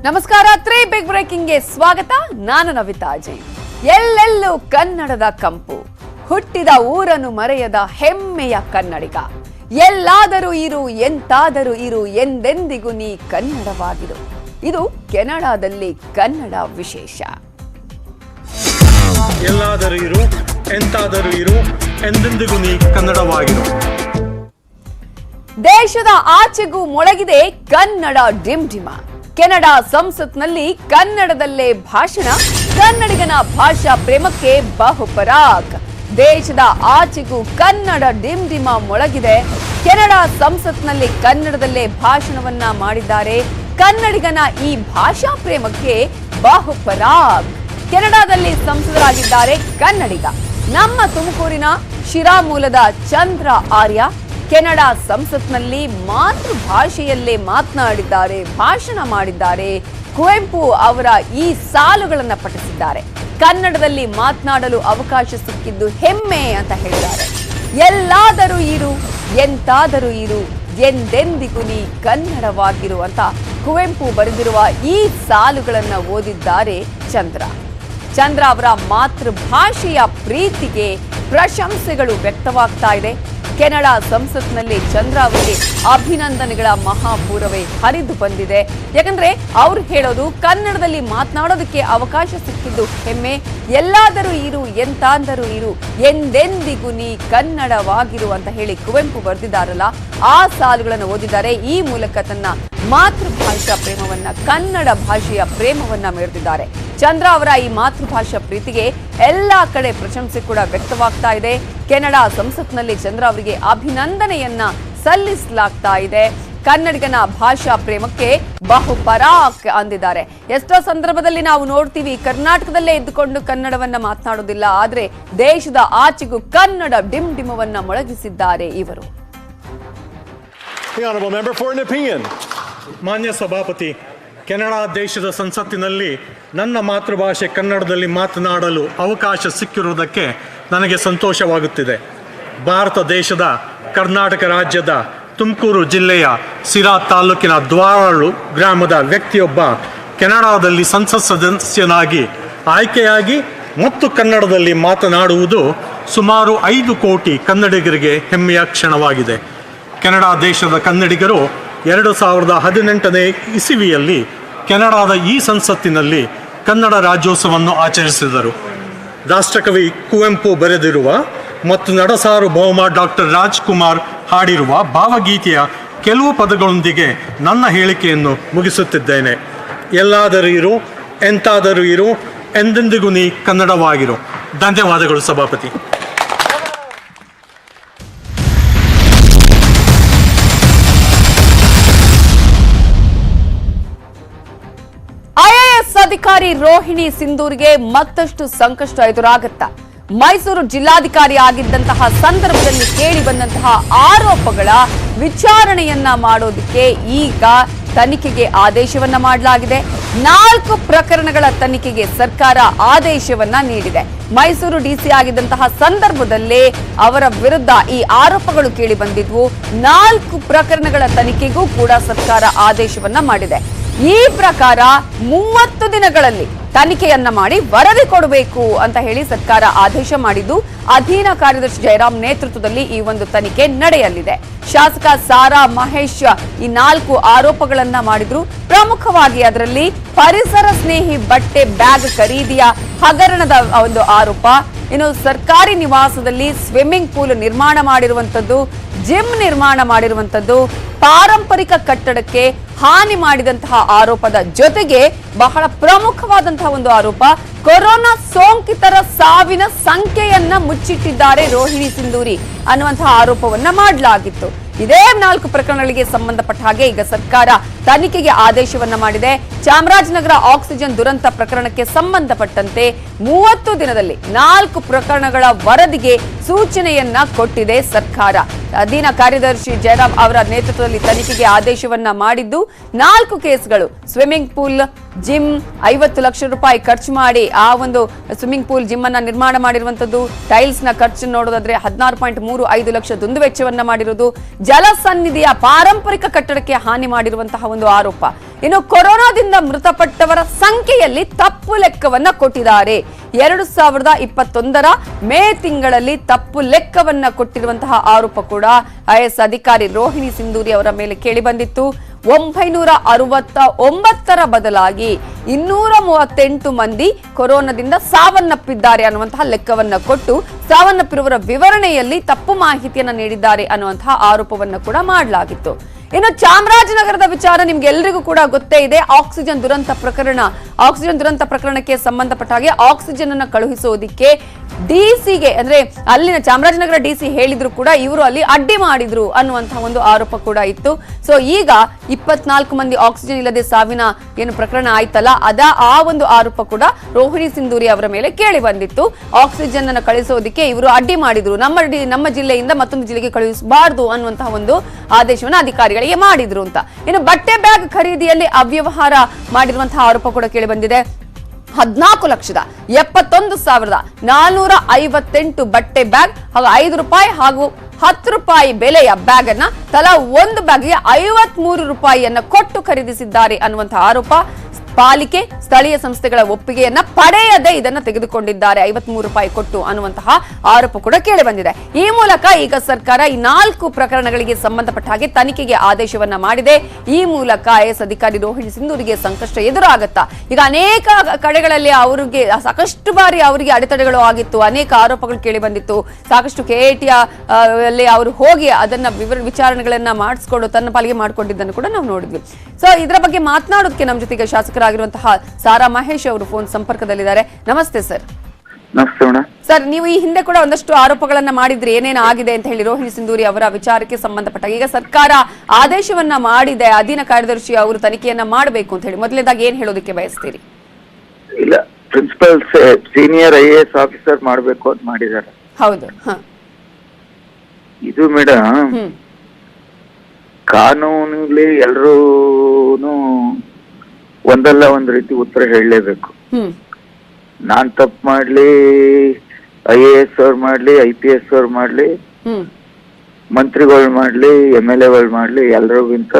ನಮಸ್ಕಾರ. 3 big breaking ಗೆ ಸ್ವಾಗತ. ನಾನು ನವಿತಾ ಅಜಯ್. ಎಲ್ಲೆಲ್ಲೂ ಕನ್ನಡದ ಕಂಪು, ಹುಟ್ಟಿದ ಊರನ್ನು ಮರೆಯದ ಹೆಮ್ಮೆಯ ಕನ್ನಡಿಗ. ಎಲ್ಲಾದರೂ ಇರು, ಎಂತಾದರೂ ಇರು, ಎಂದೆಂದಿಗೂ ನೀ ಕನ್ನಡವಾಗಿರು. ಇದು ಕೆನಡಾದಲ್ಲಿ ಕನ್ನಡ ವಿಶೇಷ. ಎಲ್ಲಾದರೂ ಇರು, ಎಂತಾದರೂ ಇರು, ಎಂದೆಂದಿಗೂ ನೀ ಕನ್ನಡವಾಗಿರು. ದೇಶದ ಆಚೆಗೂ ಮೊಳಗಿದೆ ಕನ್ನಡ ಡಿಂಡಿಮ. ಕೆನಡಾ ಸಂಸತ್ನಲ್ಲಿ ಕನ್ನಡದಲ್ಲೇ ಭಾಷಣ, ಕನ್ನಡಿಗನ ಭಾಷಾ ಪ್ರೇಮಕ್ಕೆ ಬಹುಪರಾಕ್. ದೇಶದ ಆಚೆಗೂ ಕನ್ನಡ ಡಿಂಡಿಮ ಮೊಳಗಿದೆ. ಕೆನಡಾ ಸಂಸತ್ನಲ್ಲಿ ಕನ್ನಡದಲ್ಲೇ ಭಾಷಣವನ್ನ ಮಾಡಿದ್ದಾರೆ. ಕನ್ನಡಿಗನ ಈ ಭಾಷಾ ಪ್ರೇಮಕ್ಕೆ ಬಹುಪರಾಕ್. ಕೆನಡಾದಲ್ಲಿ ಸಂಸದರಾಗಿದ್ದಾರೆ ಕನ್ನಡಿಗ. ನಮ್ಮ ತುಮಕೂರಿನ ಶಿರಾ ಮೂಲದ ಚಂದ್ರ ಆರ್ಯ ಕೆನಡಾ ಸಂಸತ್ನಲ್ಲಿ ಮಾತೃಭಾಷೆಯಲ್ಲೇ ಮಾತನಾಡಿದ್ದಾರೆ, ಭಾಷಣ ಮಾಡಿದ್ದಾರೆ. ಕುವೆಂಪು ಅವರ ಈ ಸಾಲುಗಳನ್ನು ಪಠಿಸಿದ್ದಾರೆ. ಕನ್ನಡದಲ್ಲಿ ಮಾತನಾಡಲು ಅವಕಾಶ ಸಿಕ್ಕಿದ್ದು ಹೆಮ್ಮೆ ಅಂತ ಹೇಳಿದ್ದಾರೆ. ಎಲ್ಲಾದರೂ ಇರು, ಎಂತಾದರೂ ಇರು, ಎಂದೆಂದಿಗೂ ನೀ ಕನ್ನಡವಾಗಿರು ಅಂತ ಕುವೆಂಪು ಬರೆದಿರುವ ಈ ಸಾಲುಗಳನ್ನು ಓದಿದ್ದಾರೆ ಚಂದ್ರ ಅವರ ಮಾತೃಭಾಷೆಯ ಪ್ರೀತಿಗೆ ಪ್ರಶಂಸೆಗಳು ವ್ಯಕ್ತವಾಗ್ತಾ ಇದೆ. ಕೆನಡಾ ಸಂಸತ್ನಲ್ಲಿ ಚಂದ್ರ ಅವರಿಗೆ ಅಭಿನಂದನೆಗಳ ಮಹಾಪೂರವೇ ಹರಿದು ಬಂದಿದೆ. ಯಾಕಂದ್ರೆ ಅವ್ರು ಹೇಳೋದು ಕನ್ನಡದಲ್ಲಿ ಮಾತನಾಡೋದಕ್ಕೆ ಅವಕಾಶ ಸಿಕ್ಕಿದ್ದು ಹೆಮ್ಮೆ. ಎಲ್ಲಾದರೂ ಇರು, ಎಂತಾದರೂ ಇರು, ಎಂದೆಂದಿಗೂ ನೀ ಕನ್ನಡವಾಗಿರು ಅಂತ ಹೇಳಿ ಕುವೆಂಪು ಬರೆದಿದ್ದಾರಲ್ಲ, ಆ ಸಾಲುಗಳನ್ನು ಓದಿದ್ದಾರೆ. ಈ ಮೂಲಕ ತನ್ನ ಮಾತೃಭಾಷಾ ಪ್ರೇಮವನ್ನ, ಕನ್ನಡ ಭಾಷೆಯ ಪ್ರೇಮವನ್ನ ಮೆರೆದಿದ್ದಾರೆ. ಚಂದ್ರ ಅವರ ಈ ಮಾತೃಭಾಷಾ ಪ್ರೀತಿಗೆ ಎಲ್ಲಾ ಕಡೆ ಪ್ರಶಂಸೆ ಕೂಡ ವ್ಯಕ್ತವಾಗ್ತಾ ಇದೆ. ಕೆನಡಾ ಸಂಸತ್ನಲ್ಲಿ ಚಂದ್ರ ಅವರಿಗೆ ಅಭಿನಂದನೆಯನ್ನ ಸಲ್ಲಿಸಲಾಗ್ತಾ ಇದೆ. ಕನ್ನಡಿಗನ ಭಾಷಾ ಪ್ರೇಮಕ್ಕೆ ಬಹುಪರಾಕ್ ಅಂದಿದ್ದಾರೆ. ಎಷ್ಟೋ ಸಂದರ್ಭದಲ್ಲಿ ನಾವು ನೋಡ್ತೀವಿ, ಕರ್ನಾಟಕದಲ್ಲೇ ಇದ್ದುಕೊಂಡು ಕನ್ನಡವನ್ನ ಮಾತನಾಡೋದಿಲ್ಲ, ಆದ್ರೆ ದೇಶದ ಆಚೆಗೂ ಕನ್ನಡ ಡಿಂಡಿಮವನ್ನ ಮೊಳಗಿಸಿದ್ದಾರೆ ಇವರು. ಮಾನ್ಯ ಸಭಾಪತಿ, ಕೆನಡಾ ದೇಶದ ಸಂಸತ್ತಿನಲ್ಲಿ ನನ್ನ ಮಾತೃಭಾಷೆ ಕನ್ನಡದಲ್ಲಿ ಮಾತನಾಡಲು ಅವಕಾಶ ಸಿಕ್ಕಿರುವುದಕ್ಕೆ ನನಗೆ ಸಂತೋಷವಾಗುತ್ತಿದೆ. ಭಾರತ ದೇಶದ ಕರ್ನಾಟಕ ರಾಜ್ಯದ ತುಮಕೂರು ಜಿಲ್ಲೆಯ ಸಿರಾ ತಾಲೂಕಿನ ದ್ವಾರಾಳು ಗ್ರಾಮದ ವ್ಯಕ್ತಿಯೊಬ್ಬ ಕೆನಡಾದಲ್ಲಿ ಸಂಸತ್ ಸದಸ್ಯನಾಗಿ ಆಯ್ಕೆಯಾಗಿ ಮತ್ತು ಕನ್ನಡದಲ್ಲಿ ಮಾತನಾಡುವುದು ಸುಮಾರು 5 ಕೋಟಿ ಕನ್ನಡಿಗರಿಗೆ ಹೆಮ್ಮೆಯ ಕ್ಷಣವಾಗಿದೆ. ಕೆನಡಾ ದೇಶದ ಕನ್ನಡಿಗರು 2018ನೇ ಇಸವಿಯಲ್ಲಿ ಕೆನಡಾದ ಈ ಸಂಸತ್ತಿನಲ್ಲಿ ಕನ್ನಡ ರಾಜ್ಯೋತ್ಸವವನ್ನು ಆಚರಿಸಿದರು. ರಾಷ್ಟ್ರಕವಿ ಕುವೆಂಪು ಬರೆದಿರುವ ಮತ್ತು ನಡಸಾರ್ವಭೌಮ ಡಾಕ್ಟರ್ ರಾಜ್ಕುಮಾರ್ ಹಾಡಿರುವ ಭಾವಗೀತೆಯ ಕೆಲವು ಪದಗಳೊಂದಿಗೆ ನನ್ನ ಹೇಳಿಕೆಯನ್ನು ಮುಗಿಸುತ್ತಿದ್ದೇನೆ. ಎಲ್ಲಾದರೂ ಇರು, ಎಂತಾದರೂ ಇರು, ಎಂದೆಂದಿಗೂ ನೀ ಕನ್ನಡವಾಗಿರು. ಧನ್ಯವಾದಗಳು ಸಭಾಪತಿ. ಅಧಿಕಾರಿ ರೋಹಿಣಿ ಸಿಂಧೂರಿಗೆ ಮತ್ತಷ್ಟು ಸಂಕಷ್ಟ ಎದುರಾಗುತ್ತಾ? ಮೈಸೂರು ಜಿಲ್ಲಾಧಿಕಾರಿ ಆಗಿದ್ದಂತಹ ಸಂದರ್ಭದಲ್ಲಿ ಕೇಳಿ ಬಂದಂತಹ ಆರೋಪಗಳ ವಿಚಾರಣೆಯನ್ನ ಮಾಡೋದಕ್ಕೆ ಈಗ ತನಿಖೆಗೆ ಆದೇಶವನ್ನ ಮಾಡಲಾಗಿದೆ. 4 ಪ್ರಕರಣಗಳ ತನಿಖೆಗೆ ಸರ್ಕಾರ ಆದೇಶವನ್ನ ನೀಡಿದೆ. ಮೈಸೂರು ಡಿಸಿ ಆಗಿದ್ದಂತಹ ಸಂದರ್ಭದಲ್ಲೇ ಅವರ ವಿರುದ್ಧ ಈ ಆರೋಪಗಳು ಕೇಳಿ ಬಂದಿದ್ವು. 4 ಪ್ರಕರಣಗಳ ತನಿಖೆಗೂ ಕೂಡ ಸರ್ಕಾರ ಆದೇಶವನ್ನ ಮಾಡಿದೆ. ಈ ಪ್ರಕಾರ 30 ದಿನಗಳಲ್ಲಿ ತನಿಖೆಯನ್ನ ಮಾಡಿ ವರದಿ ಕೊಡಬೇಕು ಅಂತ ಹೇಳಿ ಸರ್ಕಾರ ಆದೇಶ ಮಾಡಿದ್ದು, ಅಧೀನ ಕಾರ್ಯದರ್ಶಿ ಜಯರಾಮ್ ನೇತೃತ್ವದಲ್ಲಿ ಈ ಒಂದು ತನಿಖೆ ನಡೆಯಲಿದೆ. ಶಾಸಕ ಸಾರಾ ಮಹೇಶ್ ಈ 4 ಆರೋಪಗಳನ್ನ ಮಾಡಿದ್ರು. ಪ್ರಮುಖವಾಗಿ ಅದರಲ್ಲಿ ಪರಿಸರ ಸ್ನೇಹಿ ಬಟ್ಟೆ ಬ್ಯಾಗ್ ಖರೀದಿಯ ಹಗರಣದ ಒಂದು ಆರೋಪ, ಇನ್ನು ಸರ್ಕಾರಿ ನಿವಾಸದಲ್ಲಿ ಸ್ವಿಮ್ಮಿಂಗ್ ಪೂಲ್ ನಿರ್ಮಾಣ ಮಾಡಿರುವಂತದ್ದು, ಜಿಮ್ ನಿರ್ಮಾಣ ಮಾಡಿರುವಂತದ್ದು, ಪಾರಂಪರಿಕ ಕಟ್ಟಡಕ್ಕೆ ಹಾನಿ ಮಾಡಿದಂತಹ ಆರೋಪದ ಜೊತೆಗೆ ಬಹಳ ಪ್ರಮುಖವಾದಂತಹ ಒಂದು ಆರೋಪ, ಕೊರೋನಾ ಸೋಂಕಿತರ ಸಾವಿನ ಸಂಖ್ಯೆಯನ್ನ ಮುಚ್ಚಿಟ್ಟಿದ್ದಾರೆ ರೋಹಿಣಿ ಸಿಂಧೂರಿ ಅನ್ನುವಂತಹ ಆರೋಪವನ್ನ ಮಾಡಲಾಗಿತ್ತು. ಇದೇ 4 ಪ್ರಕರಣಗಳಿಗೆ ಸಂಬಂಧಪಟ್ಟ ಹಾಗೆ ಈಗ ಸರ್ಕಾರ ತನಿಖೆಗೆ ಆದೇಶವನ್ನ ಮಾಡಿದೆ. ಚಾಮರಾಜನಗರ ಆಕ್ಸಿಜನ್ ದುರಂತ ಪ್ರಕರಣಕ್ಕೆ ಸಂಬಂಧಪಟ್ಟಂತೆ 30 ದಿನದಲ್ಲಿ 4 ಪ್ರಕರಣಗಳ ವರದಿಗೆ ಸೂಚನೆಯನ್ನ ಕೊಟ್ಟಿದೆ ಸರ್ಕಾರ. ಅಧೀನ ಕಾರ್ಯದರ್ಶಿ ಜಯರಾಮ್ ಅವರ ನೇತೃತ್ವದಲ್ಲಿ ತನಿಖೆಗೆ ಆದೇಶವನ್ನ ಮಾಡಿದ್ದು, 4 ಕೇಸ್ಗಳು ಸ್ವಿಮ್ಮಿಂಗ್ ಪೂಲ್, ಜಿಮ್ 50 ಲಕ್ಷ ರೂಪಾಯಿ ಖರ್ಚು ಮಾಡಿ ಆ ಒಂದು ಸ್ವಿಮ್ಮಿಂಗ್ ಪೂಲ್ ಜಿಮ್ ಅನ್ನ ನಿರ್ಮಾಣ ಮಾಡಿರುವಂತದ್ದು, ಟೈಲ್ಸ್ ನ ಖರ್ಚು ನೋಡೋದಾದ್ರೆ 16.35 ಲಕ್ಷ ದುಂದು ವೆಚ್ಚವನ್ನ ಮಾಡಿರುವುದು, ಜಲಸನ್ನಿಧಿಯ ಪಾರಂಪರಿಕ ಕಟ್ಟಡಕ್ಕೆ ಹಾನಿ ಮಾಡಿರುವಂತಹ ಒಂದು ಆರೋಪ, ಇನ್ನು ಕೊರೋನಾದಿಂದ ಮೃತಪಟ್ಟವರ ಸಂಖ್ಯೆಯಲ್ಲಿ ತಪ್ಪು ಲೆಕ್ಕವನ್ನ ಕೊಟ್ಟಿದ್ದಾರೆ. 2021 ಮೇ ತಿಂಗಳಲ್ಲಿ ತಪ್ಪು ಲೆಕ್ಕವನ್ನ ಕೊಟ್ಟಿರುವಂತಹ ಆರೋಪ ಕೂಡ ಐಎಎಸ್ ಅಧಿಕಾರಿ ರೋಹಿಣಿ ಸಿಂಧೂರಿ ಅವರ ಮೇಲೆ ಕೇಳಿ ಬಂದಿತ್ತು. 969 ಬದಲಾಗಿ 238 ಮಂದಿ ಕೊರೋನಾದಿಂದ ಸಾವನ್ನಪ್ಪಿದ್ದಾರೆ ಅನ್ನುವಂತಹ ಲೆಕ್ಕವನ್ನ ಕೊಟ್ಟು ಸಾವನ್ನಪ್ಪಿರುವವರ ವಿವರಣೆಯಲ್ಲಿ ತಪ್ಪು ಮಾಹಿತಿಯನ್ನ ನೀಡಿದ್ದಾರೆ ಅನ್ನುವಂತಹ ಆರೋಪವನ್ನ ಕೂಡ ಮಾಡಲಾಗಿತ್ತು. ಇನ್ನು ಚಾಮರಾಜನಗರದ ವಿಚಾರ ನಿಮ್ಗೆಲ್ಲರಿಗೂ ಕೂಡ ಗೊತ್ತೇ ಇದೆ. ಆಕ್ಸಿಜನ್ ದುರಂತ ಪ್ರಕರಣಕ್ಕೆ ಸಂಬಂಧಪಟ್ಟ ಹಾಗೆ ಆಕ್ಸಿಜನ್ ಅನ್ನ ಕಳುಹಿಸೋದಿಕ್ಕೆ ಡಿಸಿಗೆ ಅಂದ್ರೆ ಅಲ್ಲಿನ ಚಾಮರಾಜನಗರ ಡಿಸಿ ಹೇಳಿದ್ರು ಕೂಡ ಇವರು ಅಲ್ಲಿ ಅಡ್ಡಿ ಮಾಡಿದ್ರು ಅನ್ನುವಂತಹ ಒಂದು ಆರೋಪ ಕೂಡ ಇತ್ತು. ಸೊ ಈಗ 24 ಮಂದಿ ಆಕ್ಸಿಜನ್ ಇಲ್ಲದೆ ಸಾವಿನ ಏನು ಪ್ರಕರಣ ಆಯ್ತಲ್ಲ ಆ ಒಂದು ಆರೋಪ ಕೂಡ ರೋಹಿಣಿ ಸಿಂಧೂರಿ ಅವರ ಮೇಲೆ ಕೇಳಿ ಬಂದಿತ್ತು. ಆಕ್ಸಿಜನ್ ಅನ್ನು ಕಳಿಸೋದಿಕ್ಕೆ ಇವರು ಅಡ್ಡಿ ಮಾಡಿದ್ರು, ನಮ್ಮ ಜಿಲ್ಲೆಯಿಂದ ಮತ್ತೊಂದು ಜಿಲ್ಲೆಗೆ ಕಳುಹಿಸಬಾರದು ಅನ್ನುವಂತಹ ಒಂದು ಆದೇಶವನ್ನು ಅಧಿಕಾರಿಗಳಿಗೆ ಮಾಡಿದ್ರು ಅಂತ. ಇನ್ನು ಬಟ್ಟೆ ಬ್ಯಾಗ್ ಖರೀದಿಯಲ್ಲಿ ಅವ್ಯವಹಾರ ಮಾಡಿರುವಂತಹ ಆರೋಪ ಕೂಡ ಕೇಳಿ ಬಂದಿದೆ. 14,71,458 ಬಟ್ಟೆ ಬ್ಯಾಗ್ ಹಾಗೂ ₹5 ಹಾಗೂ ₹10 ಬೆಲೆಯ ಬ್ಯಾಗ್ ಅನ್ನ ತಲಾ ಒಂದು ಬ್ಯಾಗ್ಗೆ ₹53 ಕೊಟ್ಟು ಖರೀದಿಸಿದ್ದಾರೆ ಅನ್ನುವಂತಹ ಆರೋಪ. ಪಾಲಿಕೆ ಸ್ಥಳೀಯ ಸಂಸ್ಥೆಗಳ ಒಪ್ಪಿಗೆಯನ್ನ ಪಡೆಯದೆ ಇದನ್ನ ತೆಗೆದುಕೊಂಡಿದ್ದಾರೆ ₹53 ಕೊಟ್ಟು ಅನ್ನುವಂತಹ ಆರೋಪ ಕೂಡ ಕೇಳಿ ಬಂದಿದೆ. ಈ ಮೂಲಕ ಈಗ ಸರ್ಕಾರ ಈ 4 ಪ್ರಕರಣಗಳಿಗೆ ಸಂಬಂಧಪಟ್ಟ ಹಾಗೆ ತನಿಖೆಗೆ ಆದೇಶವನ್ನ ಮಾಡಿದೆ. ಈ ಮೂಲಕ ಐಎಎಸ್ ಅಧಿಕಾರಿ ರೋಹಿಣಿ ಸಿಂಧೂರಿಗೆ ಸಂಕಷ್ಟ ಎದುರಾಗತ್ತಾ? ಈಗ ಅನೇಕ ಕಡೆಗಳಲ್ಲಿ ಅವರಿಗೆ ಸಾಕಷ್ಟು ಬಾರಿ ಅವರಿಗೆ ಅಡೆತಡೆಗಳು ಆಗಿತ್ತು, ಅನೇಕ ಆರೋಪಗಳು ಕೇಳಿ ಬಂದಿತ್ತು. ಸಾಕಷ್ಟು ಕೆಎಟಿ ಅಲ್ಲಿ ಅವರು ಹೋಗಿ ಅದನ್ನ ವಿಚಾರಣೆಗಳನ್ನ ಮಾಡಿಸ್ಕೊಂಡು ತನ್ನ ಪಾಲಿಗೆ ಮಾಡ್ಕೊಂಡಿದ್ದನ್ನು ಕೂಡ ನಾವು ನೋಡಿದ್ವಿ. ಸೊ ಇದರ ಬಗ್ಗೆ ಮಾತನಾಡೋದಕ್ಕೆ ನಮ್ಮ ಜೊತೆಗೆ ಶಾಸಕರಾಗಿರುವಂತಹ ಸಾರಾ ಮಹೇಶ್ ಅವರು ಫೋನ್ ಸಂಪರ್ಕದಲ್ಲಿದ್ದಾರೆ. ನಮಸ್ತೆ ಸರ್. ನಮಸ್ತೆ ಮೇಡಮ್. ಸರ್, ನೀವು ಈ ಹಿಂದೆ ಕೂಡ ಒಂದಷ್ಟು ಆರೋಪಗಳನ್ನ ಮಾಡಿದ್ರಿ, ಏನೇನು ಆಗಿದೆ ಅಂತ ಹೇಳಿ ರೋಹಿಣಿ ಸಿಂಧೂರಿ ಅವರ ವಿಚಾರಕ್ಕೆ ಸಂಬಂಧಪಟ್ಟ ಈಗ ಸರ್ಕಾರ ಆದೇಶವನ್ನ ಮಾಡಿದೆ, ಅಧೀನ ಕಾರ್ಯದರ್ಶಿ ಅವರು ತನಿಖೆಯನ್ನ ಮಾಡಬೇಕು ಅಂತ ಹೇಳಿ. ಮೊದಲನೇದಾಗಿ ಏನ್ ಹೇಳೋದಕ್ಕೆ ಬಯಸ್ತೀರಿ? ಇಲ್ಲ, ಪ್ರಿನ್ಸಿಪಲ್ ಸೀನಿಯರ್ IAS ಆಫೀಸರ್ ಮಾಡಬೇಕು ಅಂತ ಮಾಡಿದ್ದಾರೆ. ಹೌದು. ಇದು ಮೇಡಮ್ ಕಾನೂನಲ್ಲಿ ಎಲ್ಲರೂ ಒಂದಲ್ಲ ಒಂದ್ ರೀತಿ ಉತ್ತರ ಹೇಳಲೇಬೇಕು. ನಾನ್ ತಪ್ಪು ಮಾಡ್ಲಿ, IAS ಅವ್ರು ಮಾಡ್ಲಿ, IPS ಅವ್ರು ಮಾಡ್ಲಿ, ಮಂತ್ರಿಗಳು ಮಾಡ್ಲಿ, MLAಗಳು ಮಾಡ್ಲಿ, ಎಲ್ಲರಿಗಿಂತ